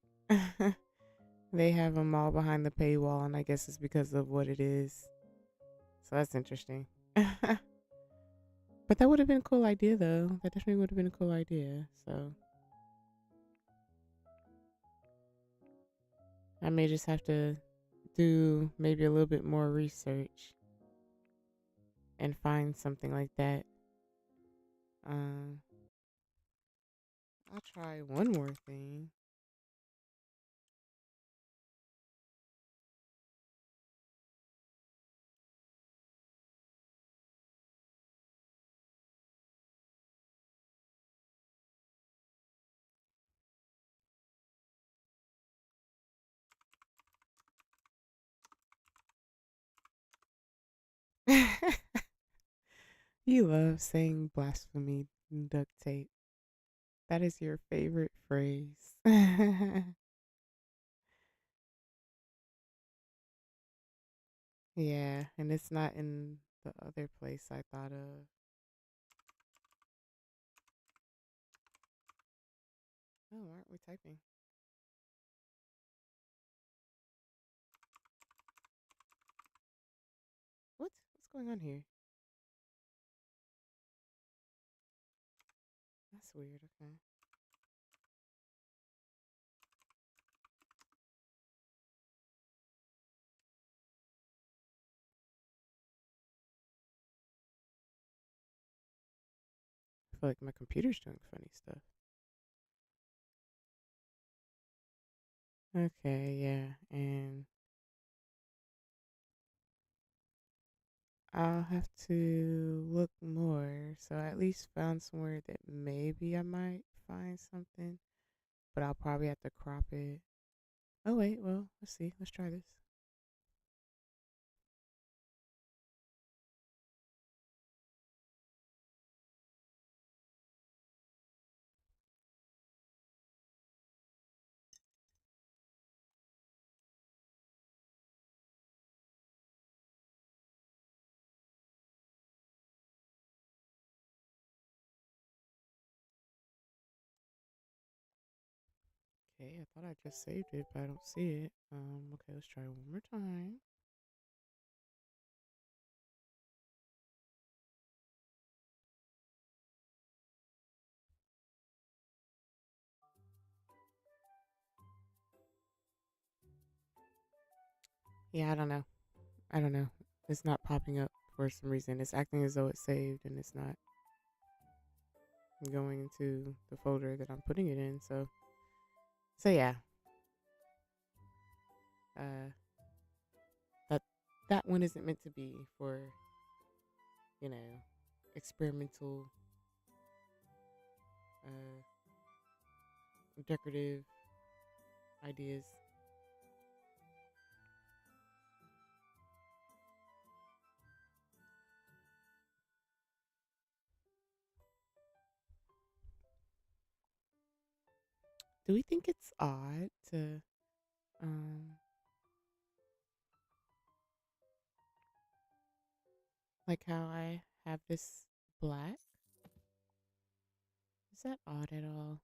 [SPEAKER 1] They have them all behind the paywall, and I guess it's because of what it is. So that's interesting. But that would have been a cool idea, though. That definitely would have been a cool idea. So I may just have to do maybe a little bit more research and find something like that. Um, I'll try one more thing. You love saying blasphemy and duct tape. That is your favorite phrase. Yeah, and it's not in the other place I thought of. Oh, aren't we typing? What? What's going on here? That's weird. Okay. I feel like my computer's doing funny stuff. Okay, yeah, and I'll have to look more. So I at least found somewhere that maybe I might find something, but I'll probably have to crop it. Oh wait, well, let's see. Let's try this. Okay, I thought I just saved it, but I don't see it. Okay, let's try one more time. Yeah, I don't know. I don't know. It's not popping up for some reason. It's acting as though it's saved and it's not going into the folder that I'm putting it in. So yeah, uh, that that one isn't meant to be for you know experimental, uh, decorative ideas. Do we think it's odd to um like how I have this black? Is that odd at all?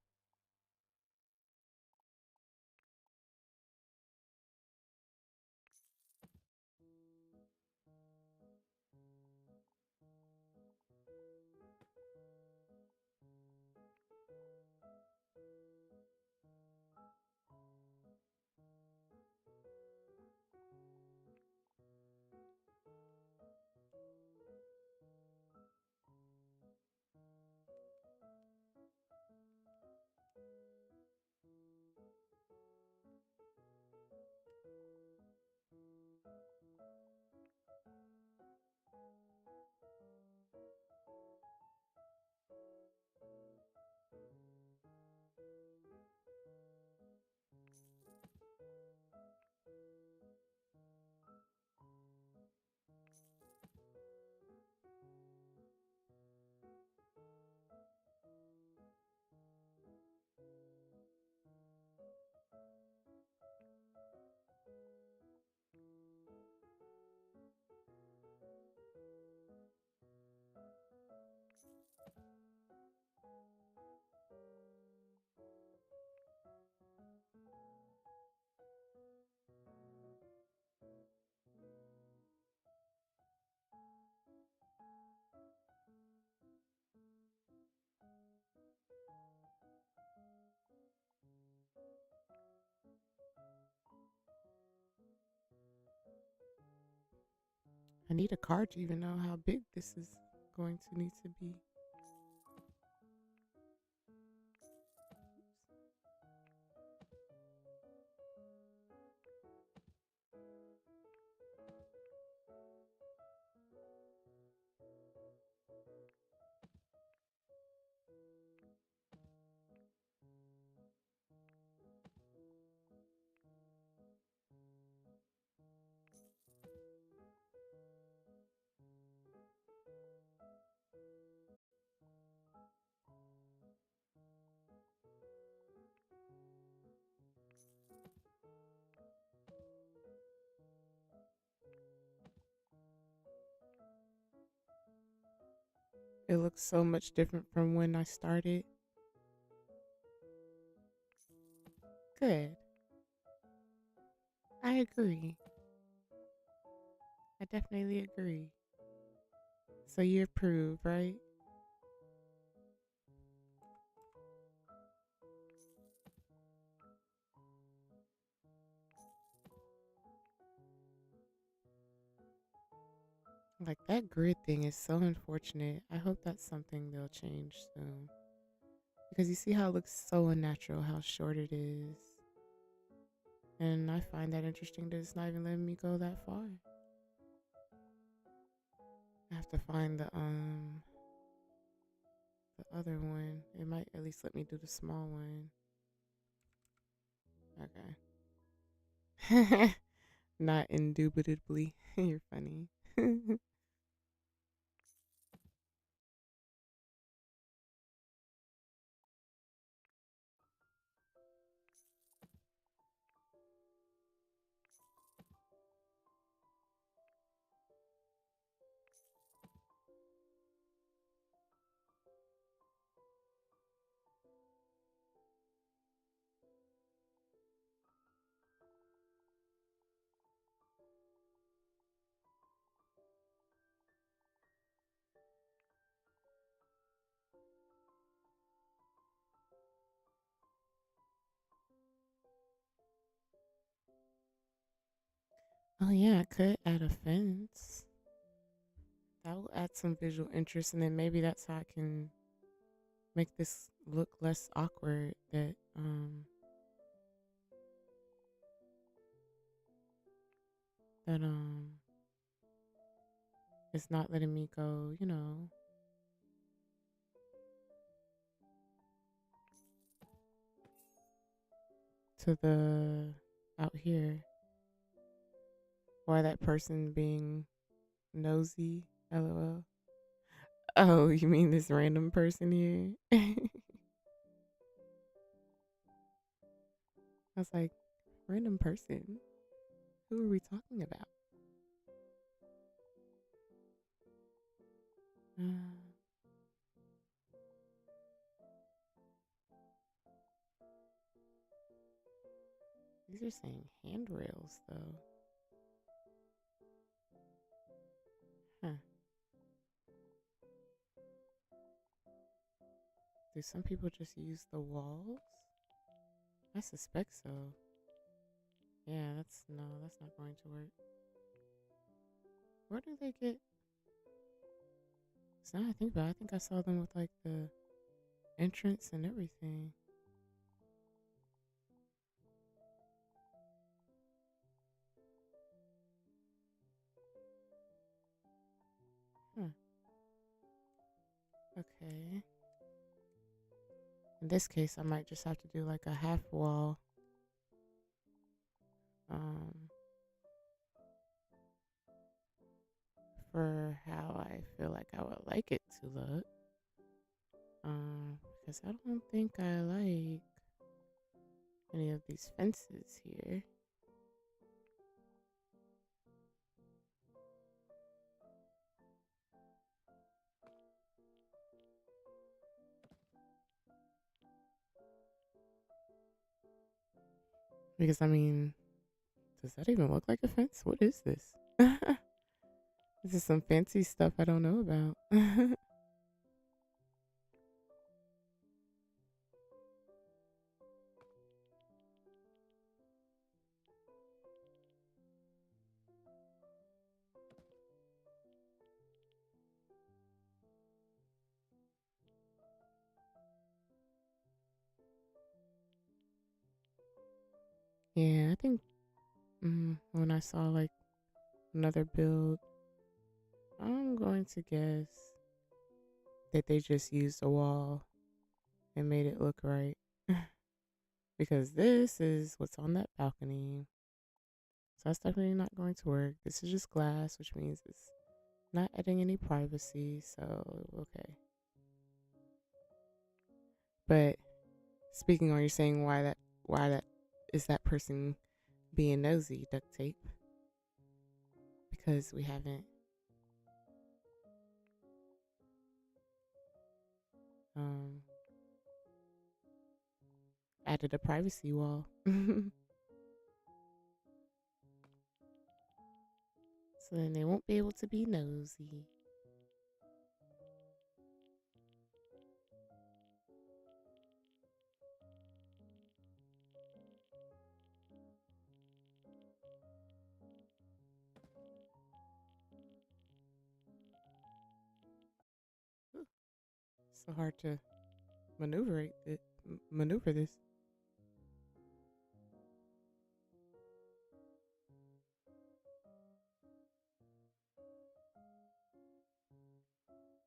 [SPEAKER 1] I need a card to even know how big this is going to need to be. It looks so much different from when I started. Good. I agree. I definitely agree. So you approve, right? Like that grid thing is so unfortunate. I hope that's something they'll change soon. Because you see how it looks so unnatural, how short it is. And I find that interesting that it's not even letting me go that far. I have to find the other one. It might at least let me do the small one. Okay. Not indubitably. You're funny. Oh yeah, I could add a fence. That will add some visual interest, and then maybe that's how I can make this look less awkward. That it's not letting me go. To the out here. Why that person being nosy? LOL. Oh, you mean this random person here? I was like, random person? Who are we talking about? Uh, these are saying handrails, though. Huh. Do some people just use the walls? I suspect so. Yeah, that's not going to work. Where do they get? So now I think about it, I think I saw them with like the entrance and everything. Huh. Okay. In this case, I might just have to do like a half wall. Um, for how I feel like I would like it to look. Because I don't think I like any of these fences here. Because I mean, does that even look like a fence? What is this? This is some fancy stuff I don't know about. Yeah, I think when I saw like another build, I'm going to guess that they just used a wall and made it look right. Because this is what's on that balcony. So that's definitely not going to work. This is just glass, which means it's not adding any privacy. So, okay. But speaking on, you're saying why that is that person being nosy, duct tape, because we haven't um added a privacy wall. So then they won't be able to be nosy. Ooh, so hard to maneuver this.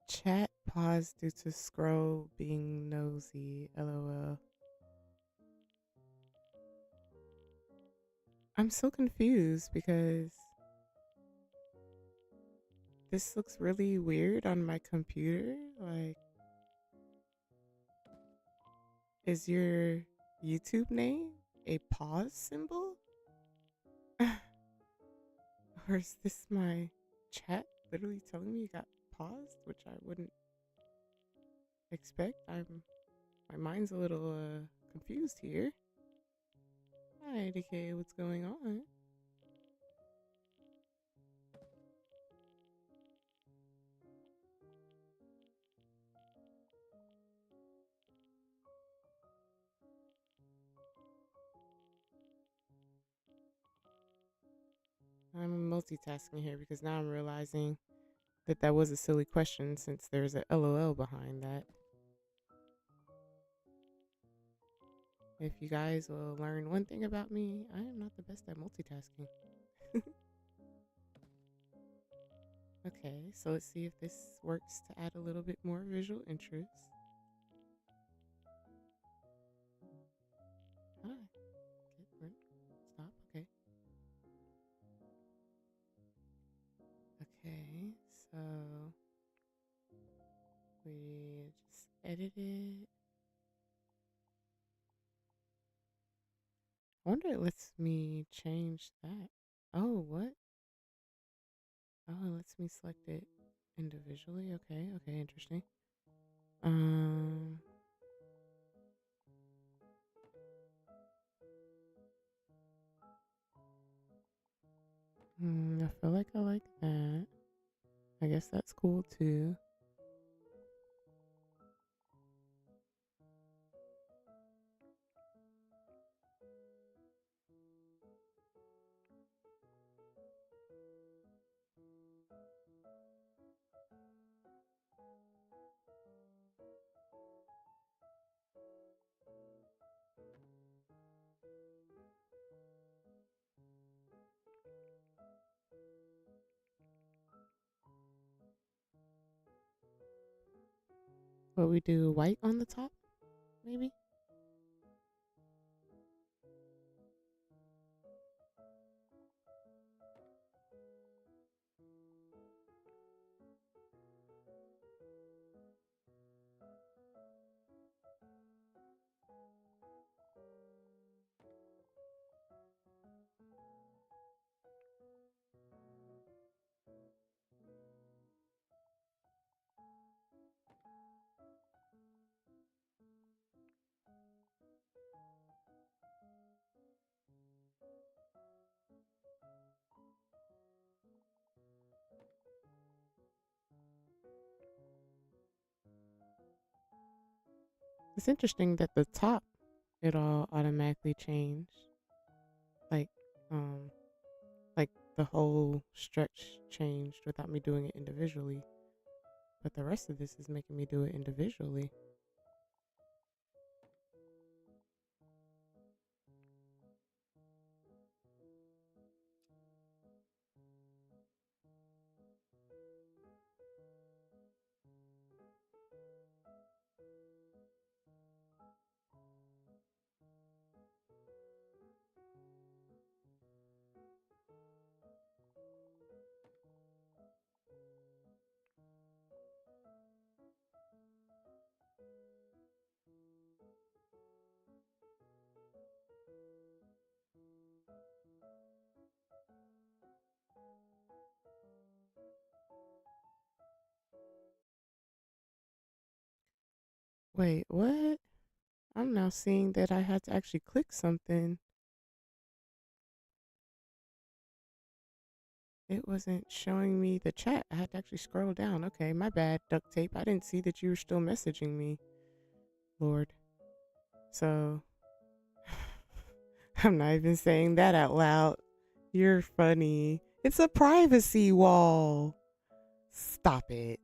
[SPEAKER 1] Chat pause due to scroll being nosy. LOL. I'm so confused because this looks really weird on my computer. Like, is your YouTube name a pause symbol? Or is this my chat literally telling me it got paused, which I wouldn't expect? My mind's a little confused here. Hi, DK, what's going on? I'm multitasking here because now I'm realizing that that was a silly question since there's a LOL behind that. If you guys will learn one thing about me, I am not the best at multitasking. Okay, so let's see if this works to add a little bit more visual interest. How do I get rid? Stop. Okay. Okay, so we just edited. I wonder it lets me change that. Oh, what? Oh, it lets me select it individually. Okay, okay, interesting. Um, I feel like I like that. I guess that's cool too. But we do white on the top, maybe? It's interesting that the top, it all automatically changed. Like, um, like the whole stretch changed without me doing it individually. But the rest of this is making me do it individually. Wait, what? I'm now seeing that I had to actually click something. It wasn't showing me the chat. I had to actually scroll down. Okay, my bad, duct tape. I didn't see that you were still messaging me. Lord. So, I'm not even saying that out loud. You're funny. It's a privacy wall. Stop it.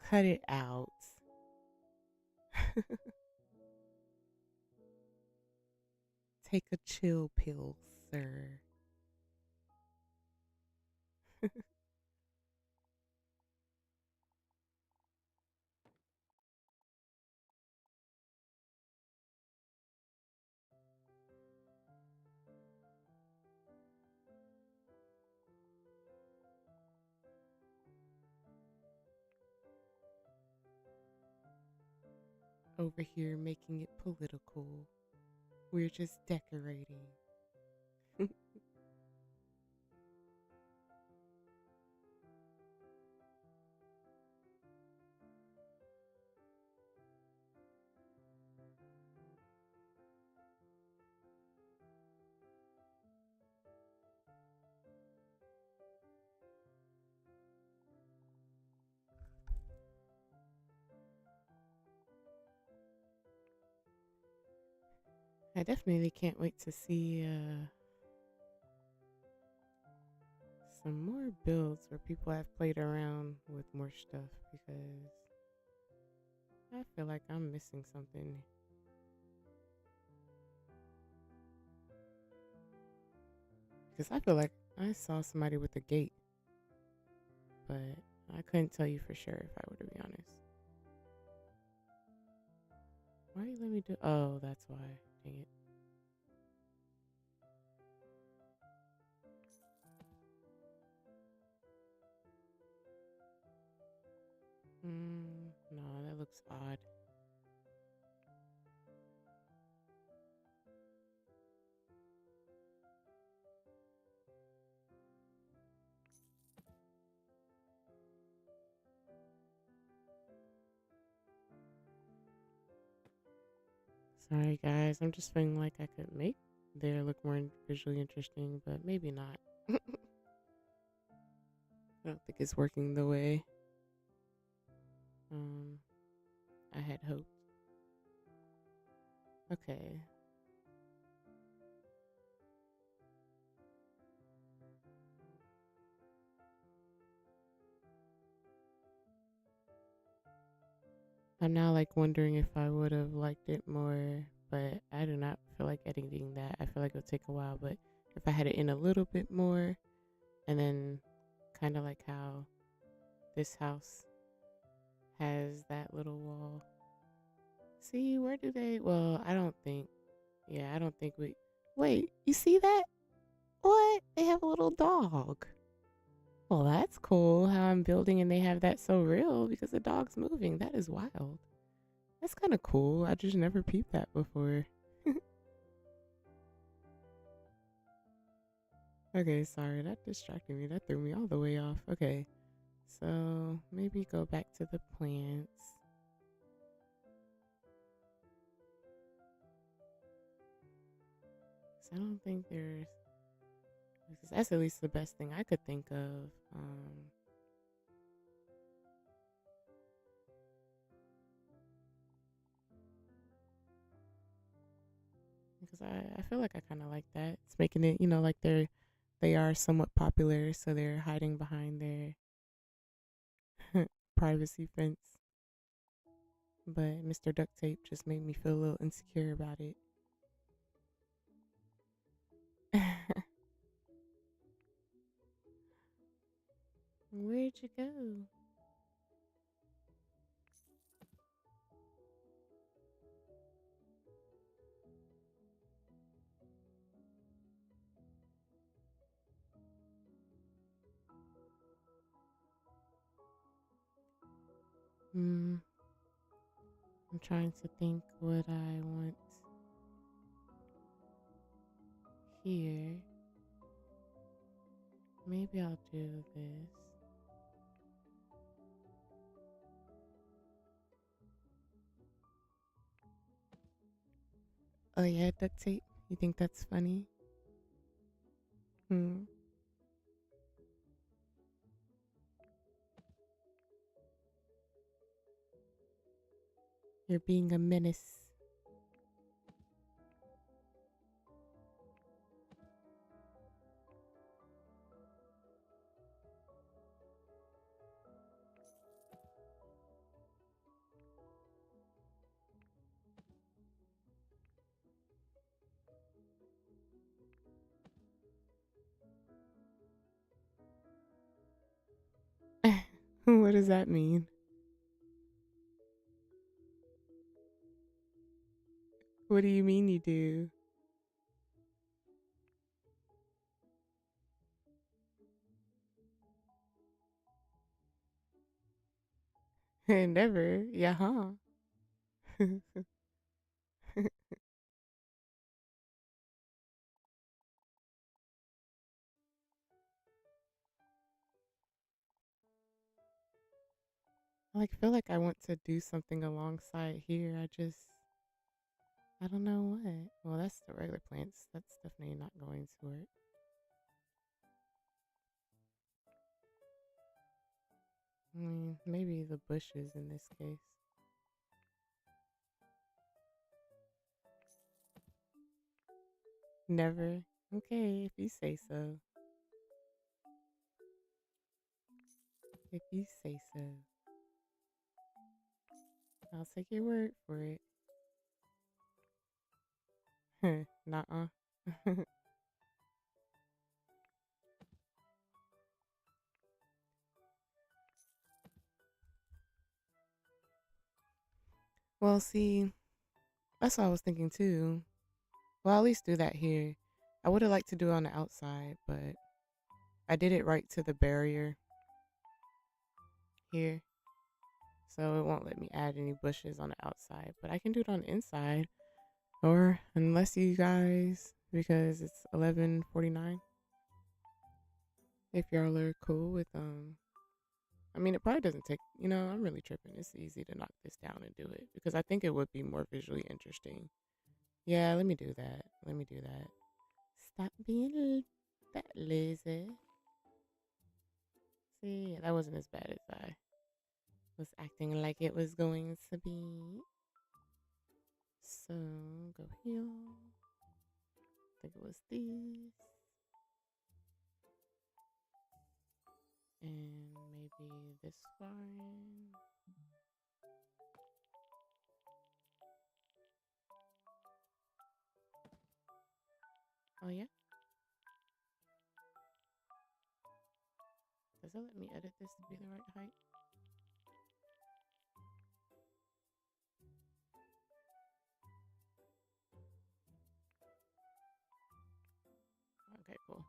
[SPEAKER 1] Cut it out. Take a chill pill, sir. Over here making it political. We're just decorating. I definitely can't wait to see some more builds where people have played around with more stuff because I feel like I'm missing something. Because I feel like I saw somebody with a gate, but I couldn't tell you for sure if I were to be honest. Why do you let me do? Oh, that's why. Dang it. No, that looks odd. Sorry, guys. I'm just feeling like I could make there look more visually interesting, but maybe not. I don't think it's working the way um I had hoped. Okay. I'm now like wondering if I would have liked it more, but I do not feel like editing that. I feel like it'll take a while, but if I had it in a little bit more and then kind of like how this house has that little wall. See, where do they? Well, I don't think. Yeah, I don't think we. Wait, you see that? What? They have a little dog. Well, that's cool how I'm building and they have that so real because the dog's moving. That is wild. That's kind of cool. I just never peeped that before. Okay, sorry, that distracted me. That threw me all the way off. Okay, so maybe go back to the plants. Cause I don't think there's. Because that's at least the best thing I could think of. Because I feel like I kind of like that. It's making it, like they are somewhat popular, so they're hiding behind their privacy fence. But Mr. Duct Tape just made me feel a little insecure about it. Where'd you go? Hmm. I'm trying to think what I want here. Maybe I'll do this. Oh yeah, duct tape. You think that's funny? Hmm. You're being a menace. What does that mean? What do you mean you do? Never. Yeah, huh? I like feel like I want to do something alongside here. I don't know what. Well, that's the regular plants. That's definitely not going to work. I mean, maybe the bushes in this case. Never. Okay, if you say so. If you say so. I'll take your word for it. Nuh-uh. Well, see, that's what I was thinking too. Well, I'll at least do that here. I would have liked to do it on the outside, but I did it right to the barrier here. So it won't let me add any bushes on the outside, but I can do it on the inside. Or unless you guys, because it's 11:49, if y'all are cool with I mean, it probably doesn't take, I'm really tripping. It's easy to knock this down and do it because I think it would be more visually interesting. Yeah, let me do that. Let me do that. Stop being that lazy. See, that wasn't as bad as I was acting like it was going to be. So, go here. I think it was this. And maybe this one. Oh, yeah? Does it let me edit this to be the right height? Okay, cool.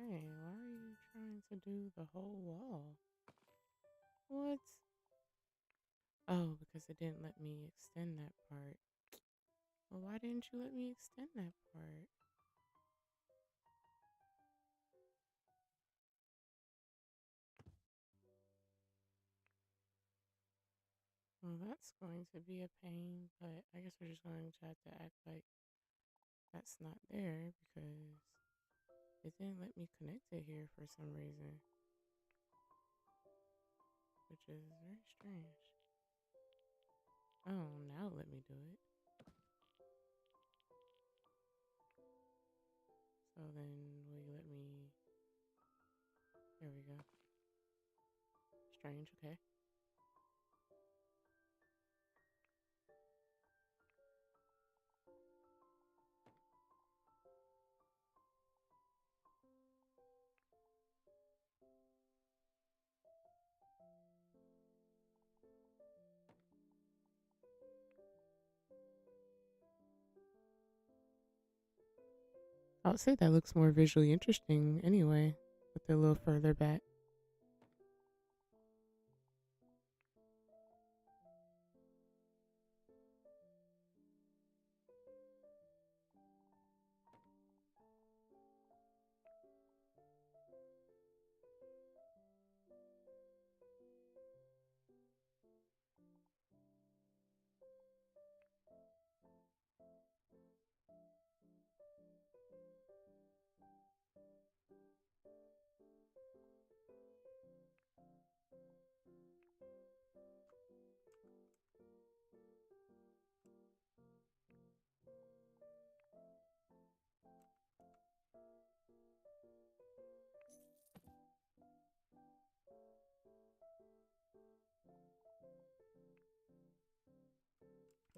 [SPEAKER 1] Okay, why are you trying to do the whole wall? What? Oh, because it didn't let me extend that part. Well, why didn't you let me extend that part? Well, that's going to be a pain, but I guess we're just going to have to act like that's not there because it didn't let me connect it here for some reason, which is very strange. Oh, now let me do it. So then will you let me... There we go. Strange, okay. I would say that looks more visually interesting anyway, with it a little further back.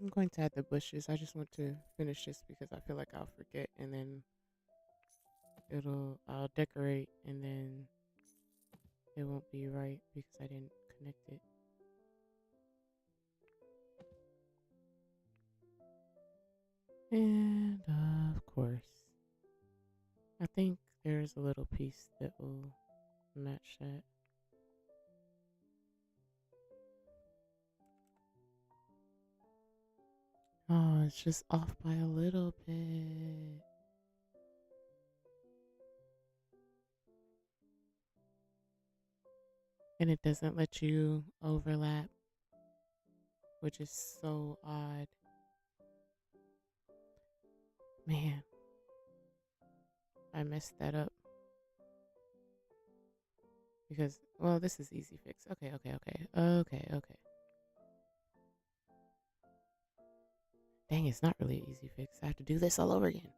[SPEAKER 1] I'm going to add the bushes. I just want to finish this because I feel like I'll forget and then I'll decorate and then it won't be right because I didn't connect it. And of course, I think there's a little piece that will match that. Oh, it's just off by a little bit. And it doesn't let you overlap. which is so odd. Man, I messed that up because, well, this is easy fix. Okay. Dang, it's not really an easy fix. I have to do this all over again.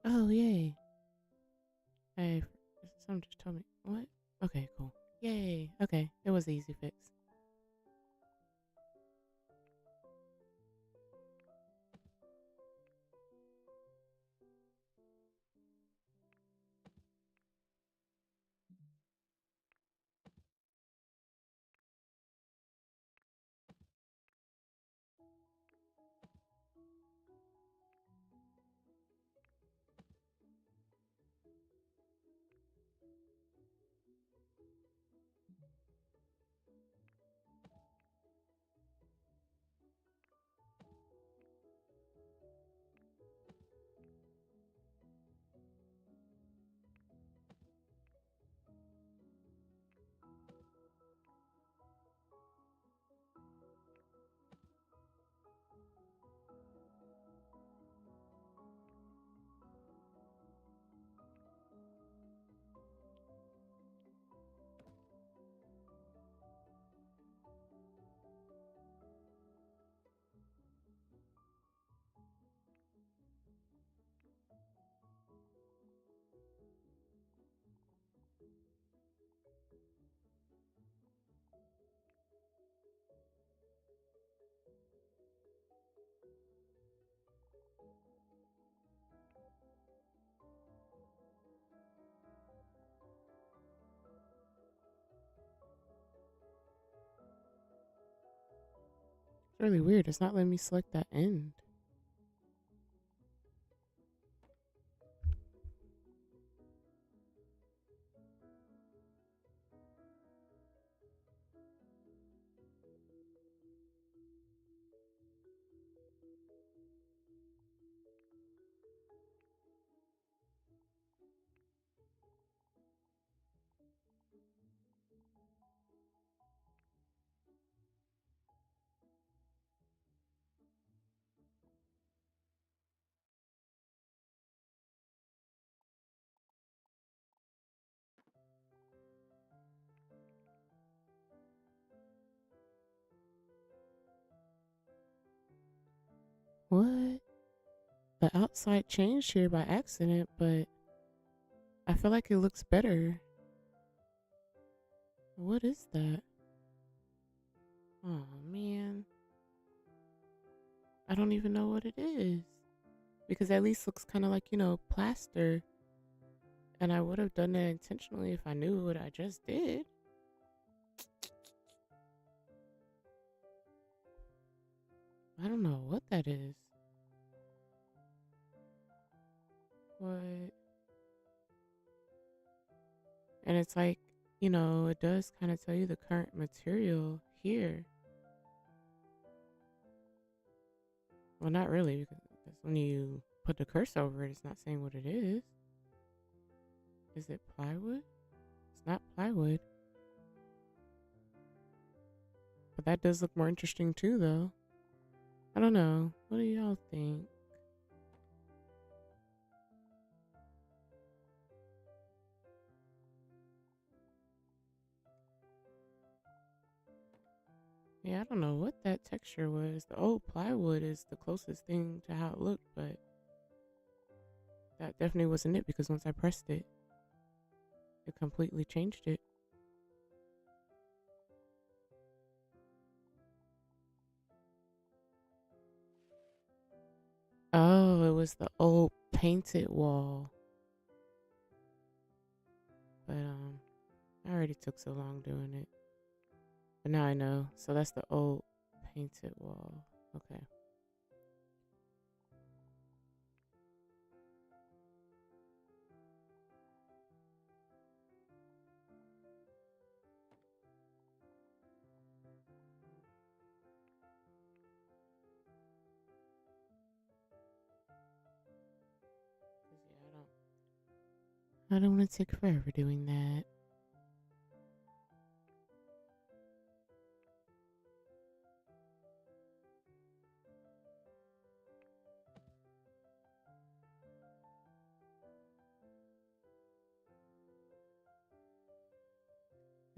[SPEAKER 1] Oh, yay. Hey, someone just told me. What? Okay, cool. Yay. Okay, it was an easy fix. It's really weird. It's not letting me select that end. What? The outside changed here by accident, but I feel like it looks better. What is that? Oh, man. I don't even know what it is. Because at least looks kind of like, plaster. And I would have done that intentionally if I knew what I just did. I don't know what that is. What? And it's like, it does kind of tell you the current material here. Well, not really, because when you put the cursor over it, it's not saying what it is. Is it plywood? It's not plywood. But that does look more interesting too, though. I don't know. What do y'all think? Yeah, I don't know what that texture was. The old plywood is the closest thing to how it looked, but that definitely wasn't it because once I pressed it, it completely changed it. Oh, it was the old painted wall. But I already took so long doing it. But now I know. So that's the old painted wall. Okay. I don't want to take forever doing that.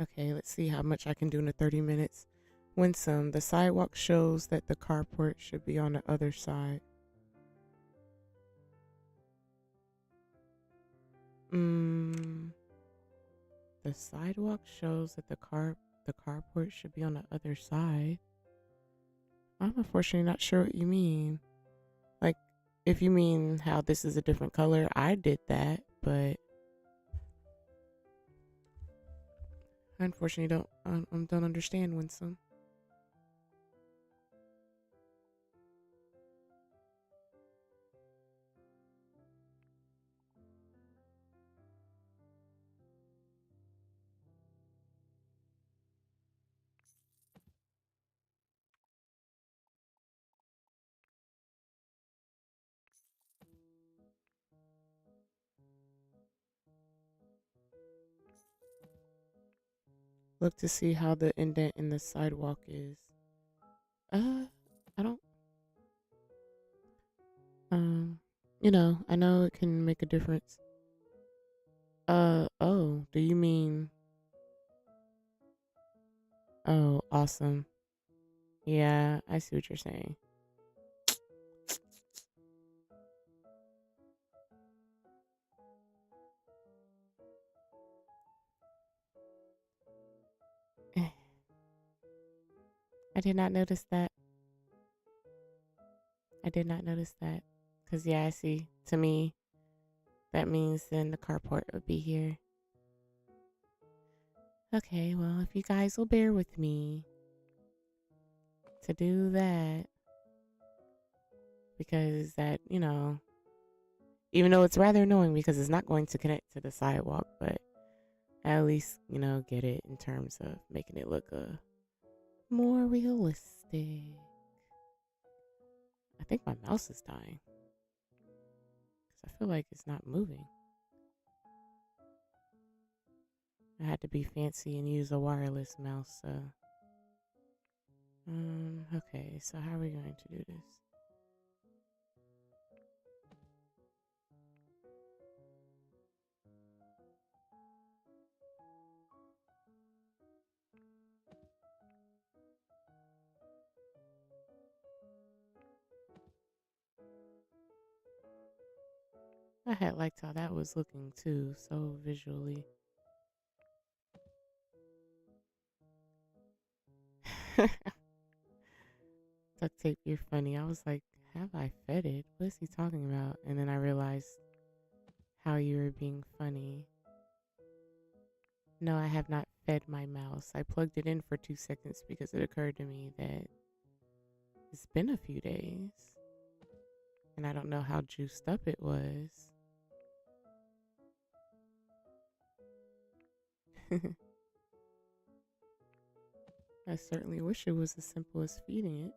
[SPEAKER 1] Okay, let's see how much I can do in the 30 minutes. Winsome, the sidewalk shows that the carport should be on the other side. Mm, the sidewalk shows that the carport should be on the other side. I'm unfortunately not sure what you mean. Like, if you mean how this is a different color, I did that, but I unfortunately don't understand Winsome. Look to see how the indent in the sidewalk is. Uh, I don't. Um, I know it can make a difference. Oh, do you mean? Oh, awesome. Yeah, I see what you're saying. I did not notice that. I did not notice that. Cause yeah, I see. To me, that means then the carport would be here. Okay, well, if you guys will bear with me to do that, because that, even though it's rather annoying because it's not going to connect to the sidewalk, but at least, get it in terms of making it look more realistic. I think my mouse is dying because I feel like it's not moving. I had to be fancy and use a wireless mouse, so. Okay, so how are we going to do this? I had liked how that was looking too, so visually. Duct tape, you're funny. I was like, have I fed it? What is he talking about? And then I realized how you were being funny. No, I have not fed my mouse. I plugged it in for 2 seconds because it occurred to me that it's been a few days. And I don't know how juiced up it was. I certainly wish it was as simple as feeding it.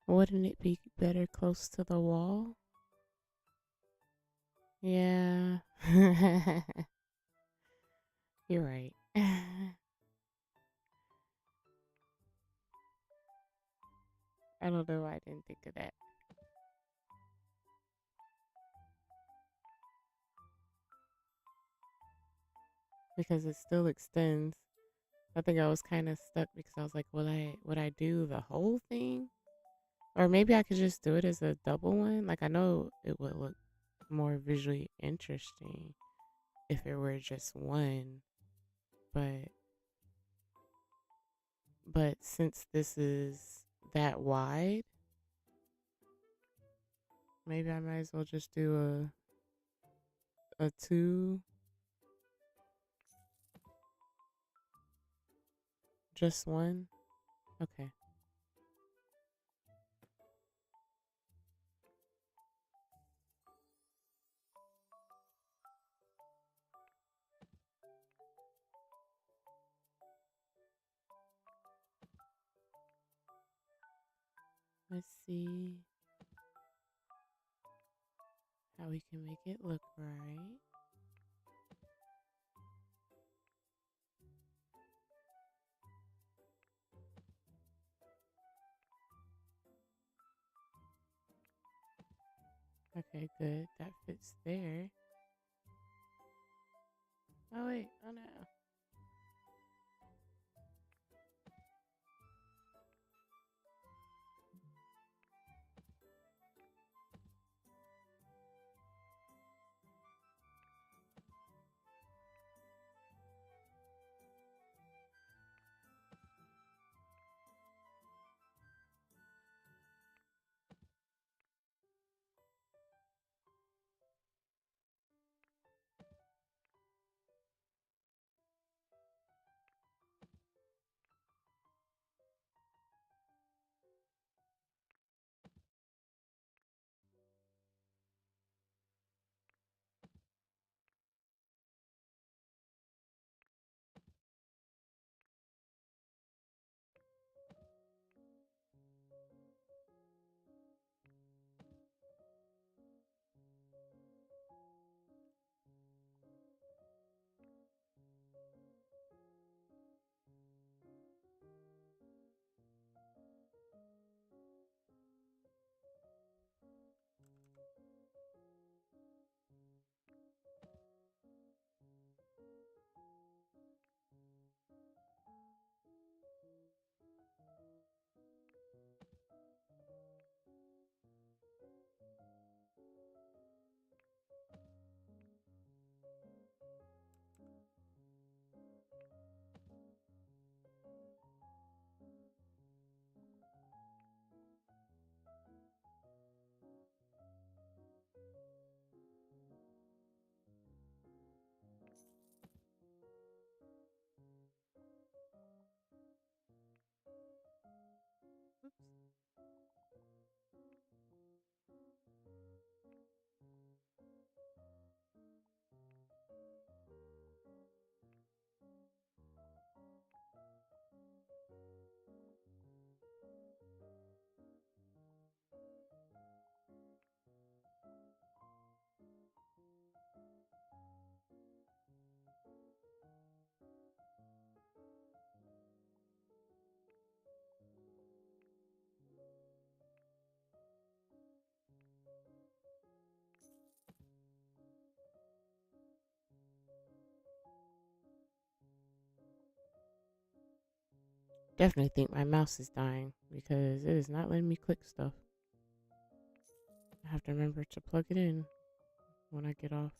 [SPEAKER 1] Wouldn't it be better close to the wall? Yeah. You're right. I don't know why I didn't think of that. Because it still extends. I think I was kind of stuck because I was like, would I do the whole thing? Or maybe I could just do it as a double one. Like I know it would look more visually interesting if it were just one, but since this is that wide, maybe I might as well just do a two, just one. Okay. Let's see how we can make it look right. Okay, good. That fits there. Oh wait, oh no. Oops. Definitely think my mouse is dying because it is not letting me click stuff. I have to remember to plug it in when I get off.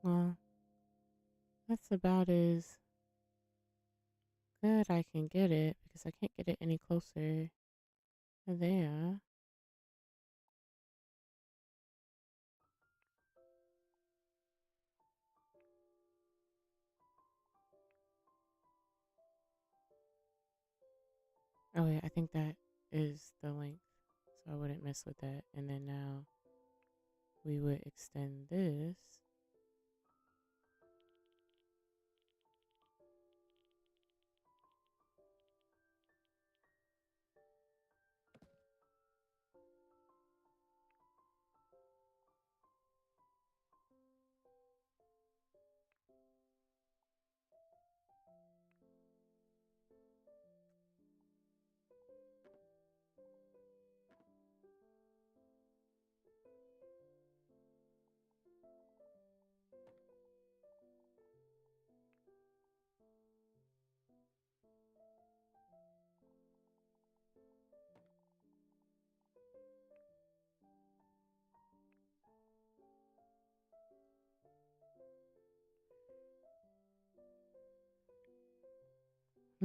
[SPEAKER 1] Well, that's about as good I can get it because I can't get it any closer there. Oh wait, I think that is the length. So I wouldn't mess with that. And then now we would extend this.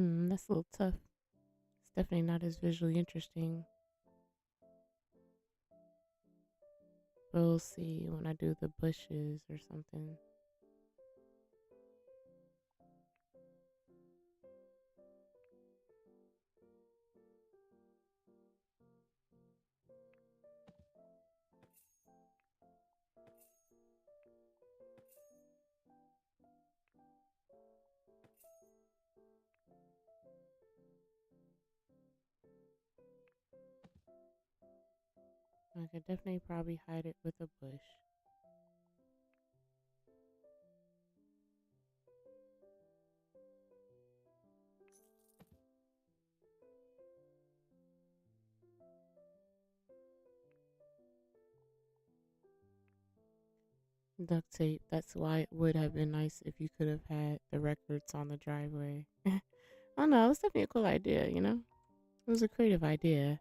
[SPEAKER 1] That's a little tough. It's definitely not as visually interesting. But we'll see when I do the bushes or something. I could definitely probably hide it with a bush. Duct tape. That's why it would have been nice if you could have had the records on the driveway. I don't know. It was definitely a cool idea, you know? It was a creative idea.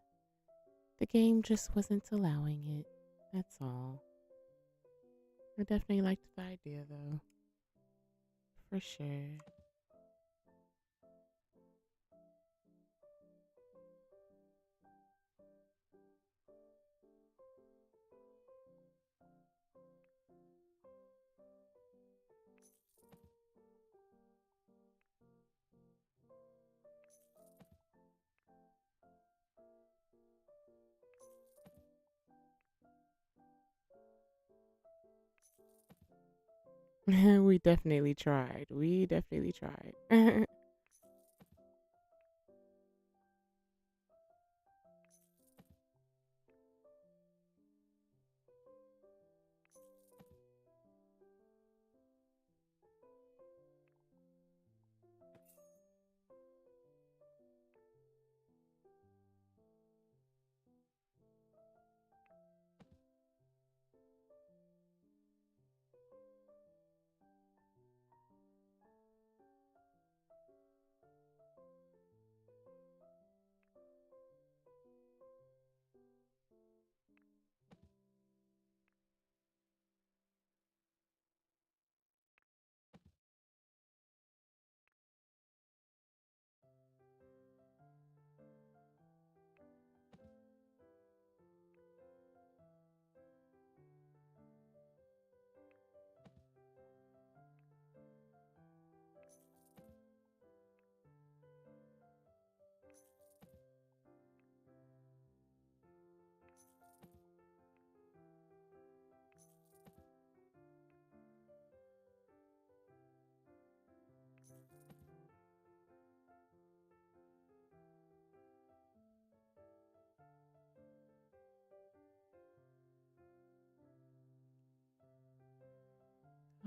[SPEAKER 1] The game just wasn't allowing it. That's all. I definitely liked the idea, though. For sure. We definitely tried. We definitely tried.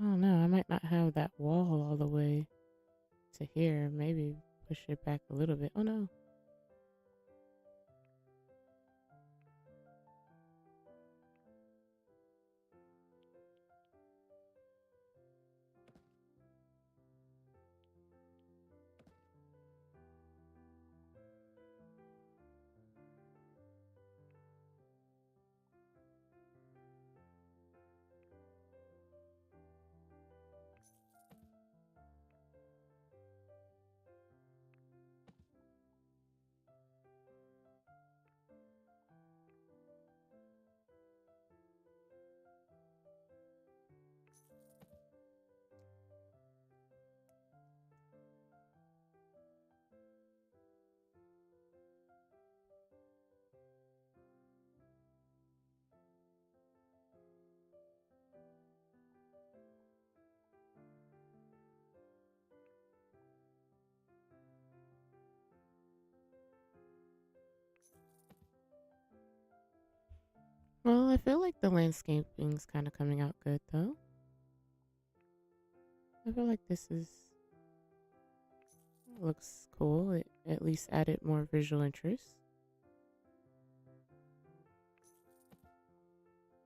[SPEAKER 1] I don't know. I might not have that wall all the way to here. Maybe push it back a little bit. Oh no. Well, I feel like the landscaping's kind of coming out good though. I feel like this is looks cool. It at least added more visual interest.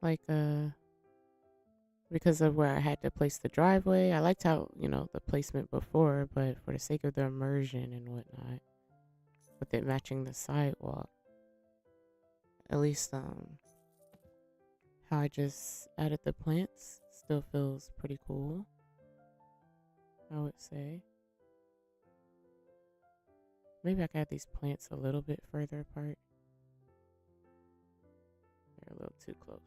[SPEAKER 1] Like because of where I had to place the driveway. I liked how, the placement before, but for the sake of the immersion and whatnot, with it matching the sidewalk, at least how I just added the plants still feels pretty cool, I would say. Maybe I could add these plants a little bit further apart. They're a little too close.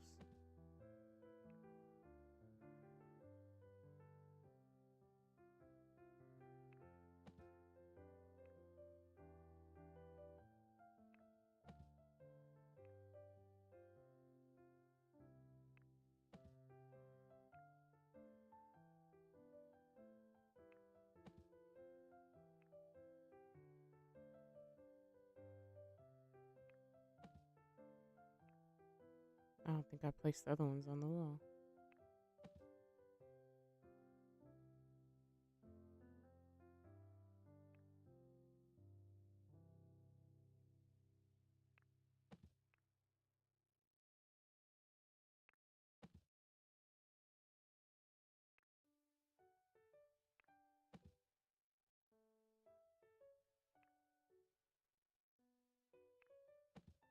[SPEAKER 1] I don't think I placed the other ones on the wall.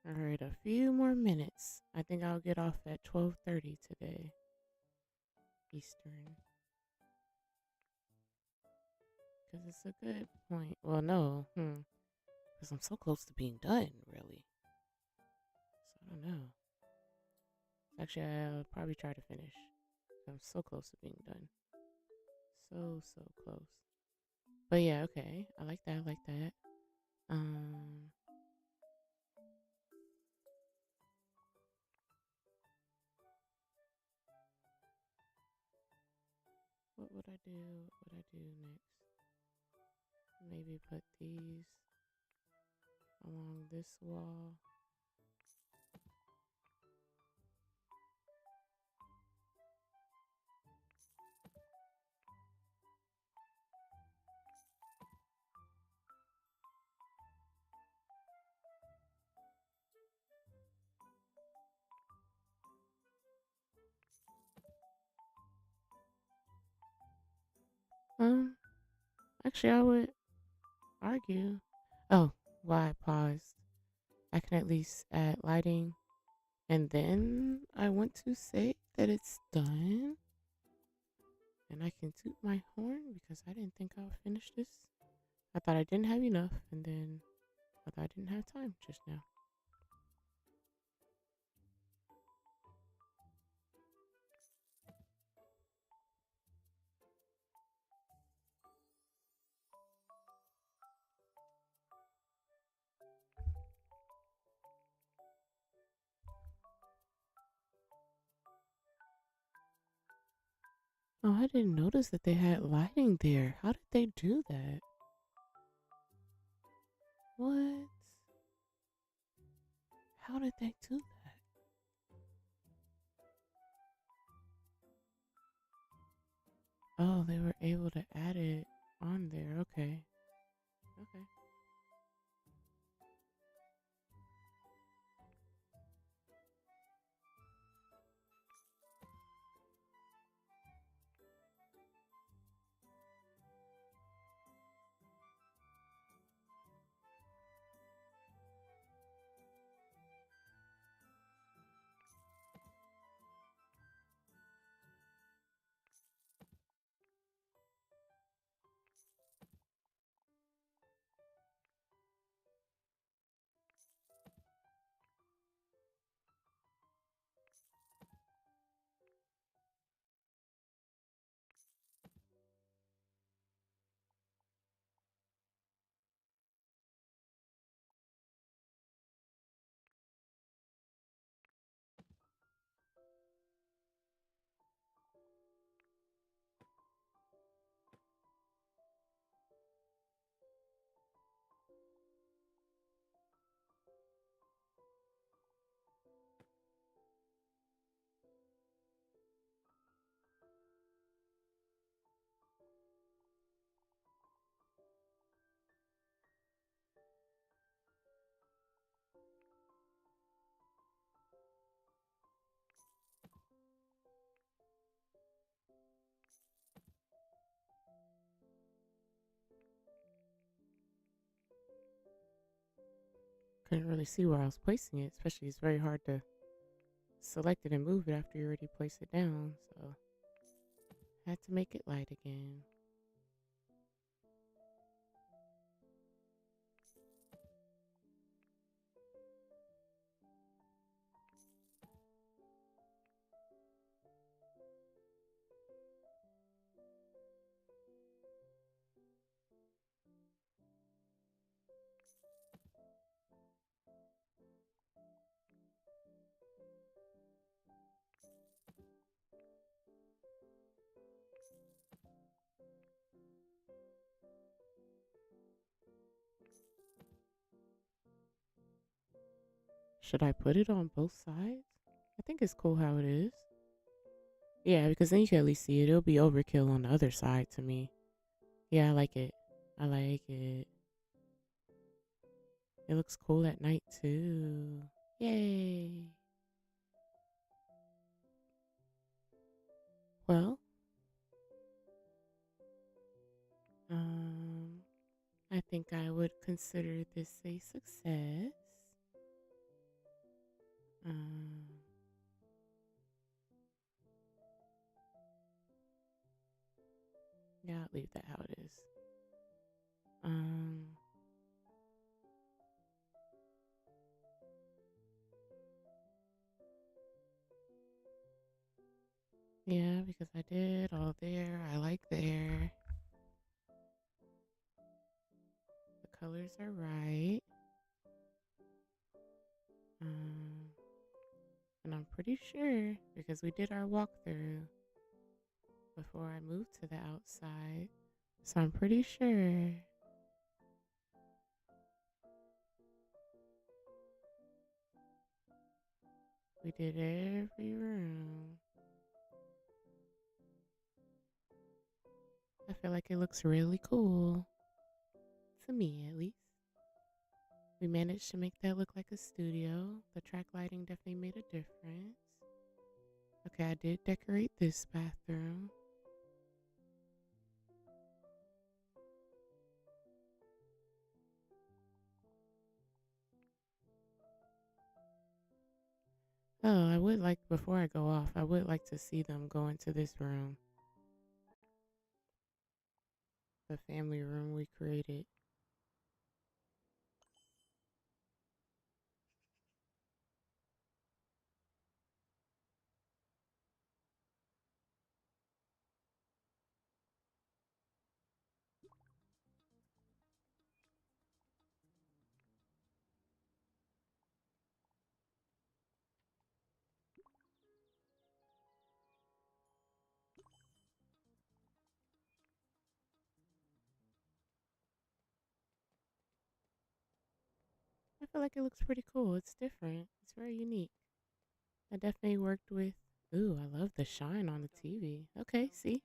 [SPEAKER 1] All right, a few more minutes. I think I'll get off at 12:30 today, Eastern. Because it's a good point. Well, no. Because I'm so close to being done, really. So I don't know. Actually, I'll probably try to finish. I'm so close to being done. So close. But yeah, okay. I like that. I like that. Um, what would I do? What would I do next? Maybe put these along this wall. Um, actually, I would argue. Oh, why I paused. I can at least add lighting. And then I want to say that it's done. And I can toot my horn because I didn't think I would finish this. I thought I didn't have enough, and then I thought I didn't have time just now. Oh, I didn't notice that they had lighting there. How did they do that? What? How did they do that? Oh, they were able to add it on there. Okay. Okay. couldn't really see where I was placing it, especially it's very hard to select it and move it after you already place it down. So I had to make it light again. Should I put it on both sides? I think it's cool how it is. Yeah, because then you can at least see it. It'll be overkill on the other side to me. Yeah, I like it. I like it. It looks cool at night too. Yay. Well, um, I think I would consider this a success. Um, yeah, I'll leave that how it is. Um, yeah, because I did all there. I like there. The colors are right. Um, and I'm pretty sure because we did our walkthrough before I moved to the outside. So I'm pretty sure we did every room. I feel like it looks really cool. To me, at least. We managed to make that look like a studio. The track lighting definitely made a difference. Okay, I did decorate this bathroom. Oh, I would like, before I go off, I would like to see them go into this room. The family room we created. I feel like it looks pretty cool. It's different. It's very unique. I definitely worked with, ooh, I love the shine on the TV. Okay, see?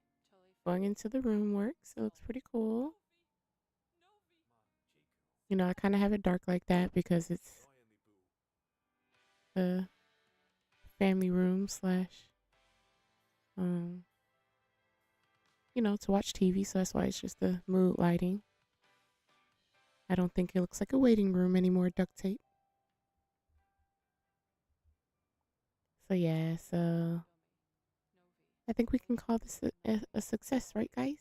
[SPEAKER 1] Going into the room works. It looks pretty cool. You know, I kind of have it dark like that because it's the family room slash, um, to watch TV. So that's why it's just the mood lighting. I don't think it looks like a waiting room anymore, duct tape. So yeah, so I think we can call this a success, right, guys?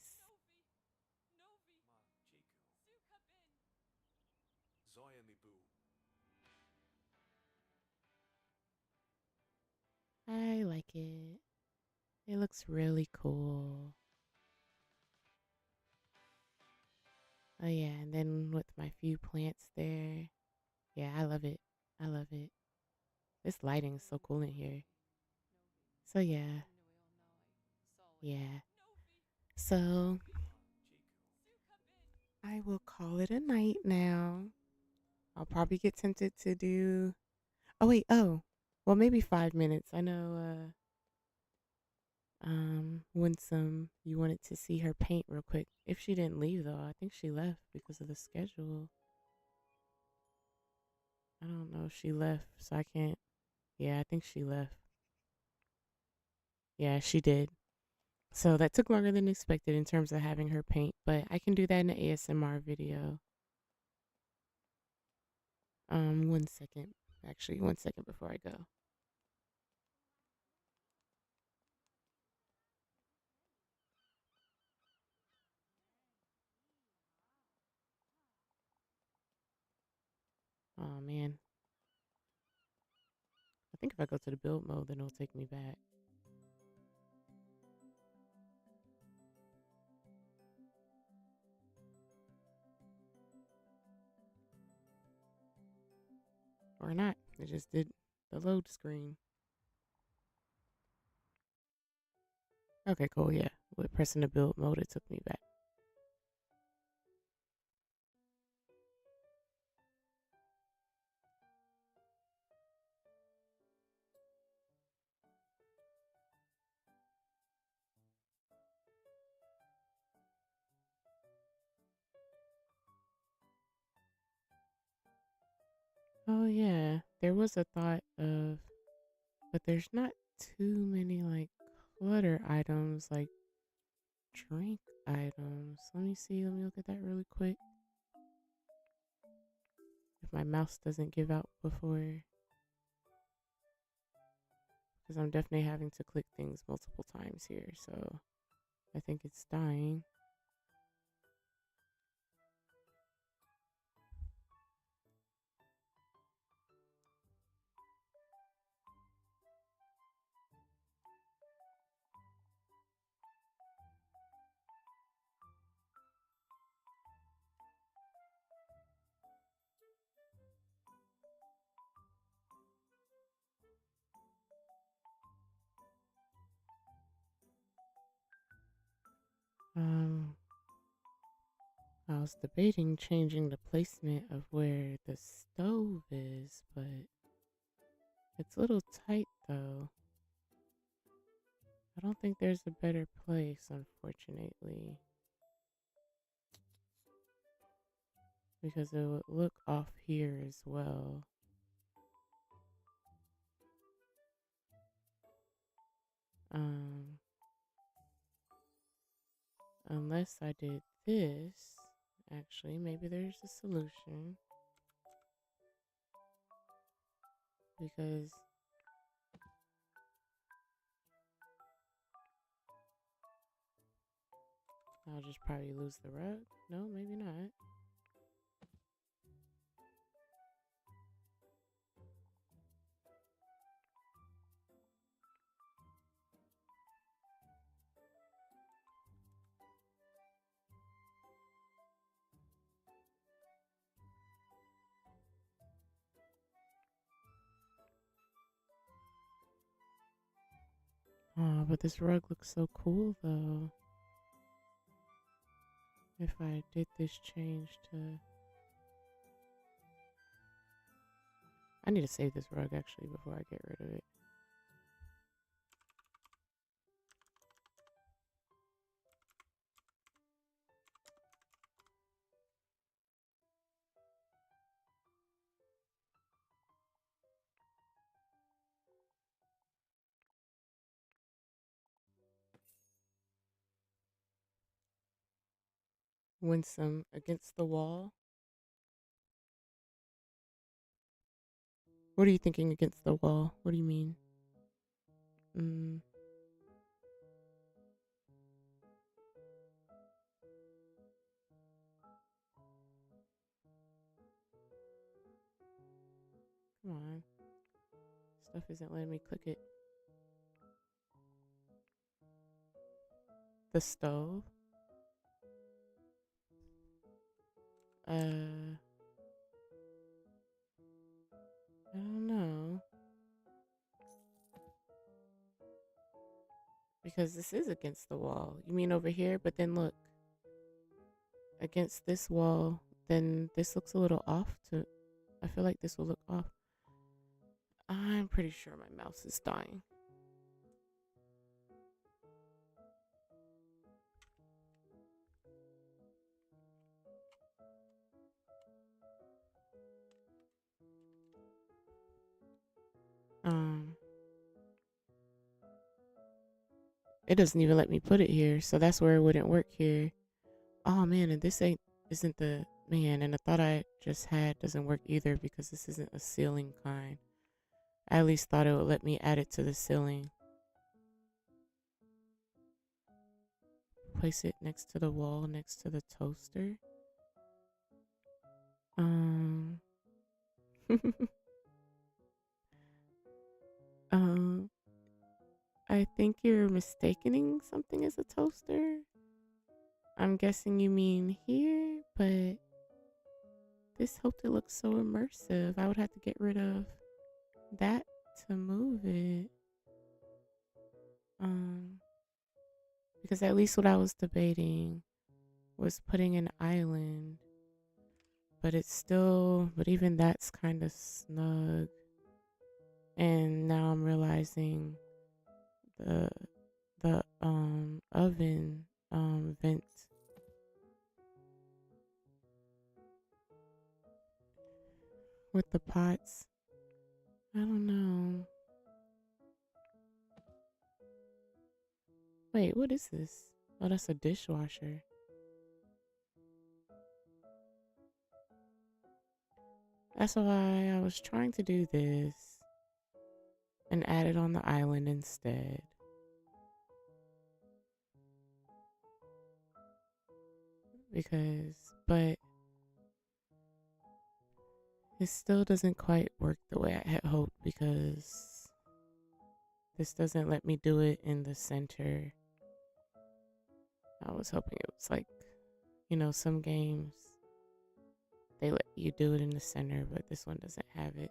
[SPEAKER 1] I like it. It looks really cool. Oh yeah, and then with my few plants there. Yeah, I love it. I love it. This lighting is so cool in here. So yeah. Yeah. So I will call it a night now. I'll probably get tempted to do. Oh wait, well maybe 5 minutes. I know Winsome, you wanted to see her paint real quick. If she didn't leave though, I think she left because of the schedule. I don't know if she left, so I can't. Yeah, I think she left. Yeah, she did. So that took longer than expected in terms of having her paint, but I can do that in an ASMR video. One second. Actually, 1 second before I go. Oh man. I think if I go to the build mode, then it'll take me back. Or not. It just did the load screen. Okay, cool. Yeah. With pressing the build mode, it took me back. Oh, yeah. There was a thought of, but there's not too many like clutter items, like drink items. Let me see. Let me look at that really quick. If my mouse doesn't give out before, because I'm definitely having to click things multiple times here. So I think it's dying. Um, I was debating changing the placement of where the stove is, but it's a little tight though. I don't think there's a better place, unfortunately, because it would look off here as well. Um, unless I did this. Actually, maybe there's a solution. Because I'll just probably lose the rug. No, maybe not. Oh, but this rug looks so cool though. If I did this change to... I need to save this rug actually before I get rid of it. Winsome against the wall. What are you thinking against the wall? What do you mean? Mm, come on. Stuff isn't letting me click it. The stove? I don't know. Because this is against the wall. You mean over here? But then look. Against this wall, then this looks a little off to... I feel like this will look off. I'm pretty sure my mouse is dying. Um, it doesn't even let me put it here, so that's where it wouldn't work here. Oh man, and this isn't the Man, and the thought I just had doesn't work either because this isn't a ceiling kind. I at least thought it would let me add it to the ceiling. Place it next to the wall, next to the toaster. Um, um, I think you're mistaking something as a toaster. I'm guessing you mean here, but this helped it look so immersive. I would have to get rid of that to move it. Um, because at least what I was debating was putting an island, but but even that's kind of snug. And now I'm realizing the the oven vent with the pots. I don't know. Wait, what is this? Oh, that's a dishwasher. That's why I was trying to do this and add it on the island instead. But it still doesn't quite work the way I had hoped because this doesn't let me do it in the center. I was hoping it was like, some games, they let you do it in the center, but this one doesn't have it.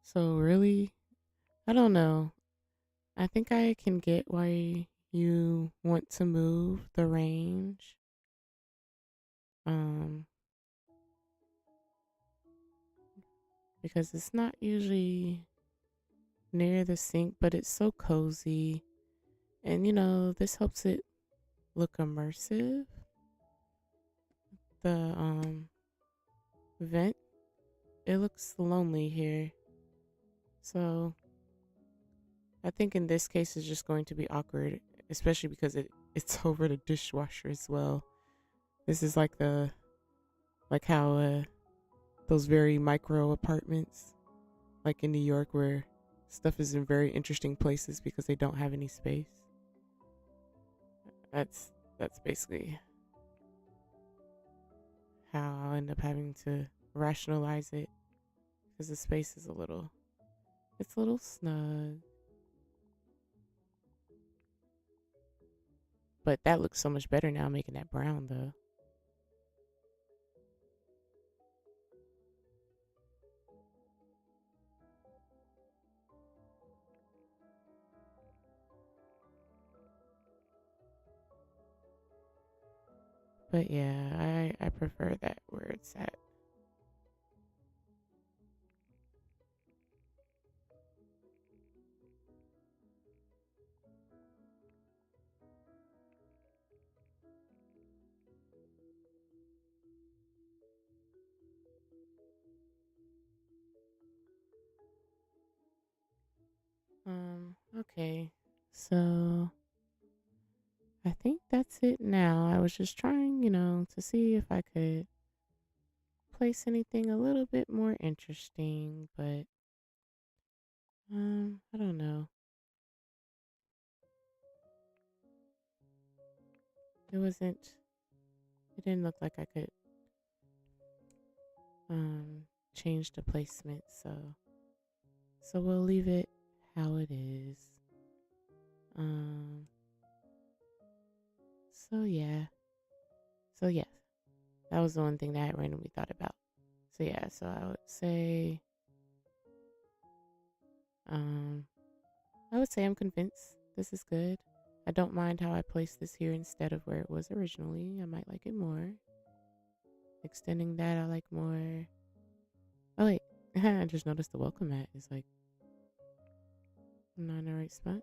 [SPEAKER 1] So really, I don't know. I think I can get why you want to move the range. Um, because it's not usually near the sink, but it's so cozy. And this helps it look immersive. The vent, it looks lonely here. So I think in this case it's just going to be awkward, especially because it's over the dishwasher as well. This is like how those very micro apartments like in New York where stuff is in very interesting places because they don't have any space. That's basically how I'll end up having to rationalize it because the space is it's a little snug. But that looks so much better now making that brown though. But yeah, I prefer that where it's at. Okay. So I think that's it now. I was just trying, to see if I could place anything a little bit more interesting, but I don't know. It wasn't it didn't look like I could um change the placement, so we'll leave it how it is. Um so yeah. So yeah, that was the one thing that I randomly thought about. So yeah, so I would say um I'm convinced this is good. I don't mind how I placed this here instead of where it was originally. I might like it more. Extending that I like more. Oh wait, I just noticed the welcome mat is like not in the right spot.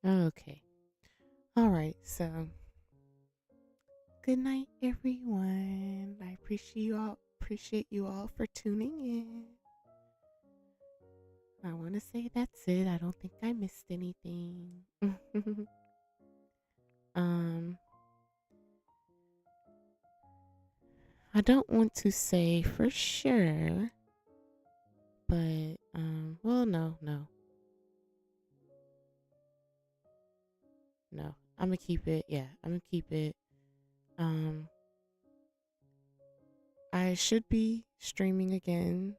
[SPEAKER 1] Okay. All right. So, good night, everyone. I appreciate you all for tuning in. I want to say that's it. I don't think I missed anything. um, I don't want to say for sure, but well, no. I'm gonna keep it. Yeah, I'm gonna keep it. Um, I should be streaming again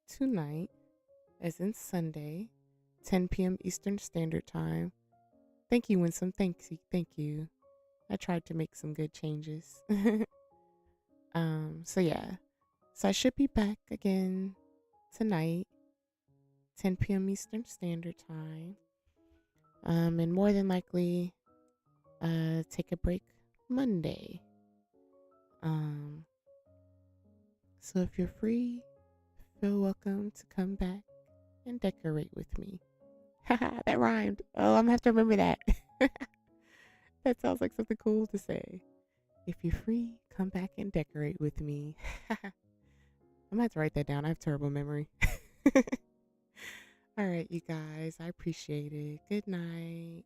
[SPEAKER 1] tonight, as in Sunday, 10 p.m. Eastern Standard Time. Thank you, Winsome. Thank you. Thank you. I tried to make some good changes. So yeah. So I should be back again tonight, 10 p.m. Eastern Standard Time. And more than likely, take a break Monday. Um, so if you're free, feel welcome to come back and decorate with me. Haha, that rhymed. Oh, I'm gonna have to remember that. That sounds like something cool to say. If you're free, come back and decorate with me. I'm gonna have to write that down. I have terrible memory. All right, you guys, I appreciate it. Good night.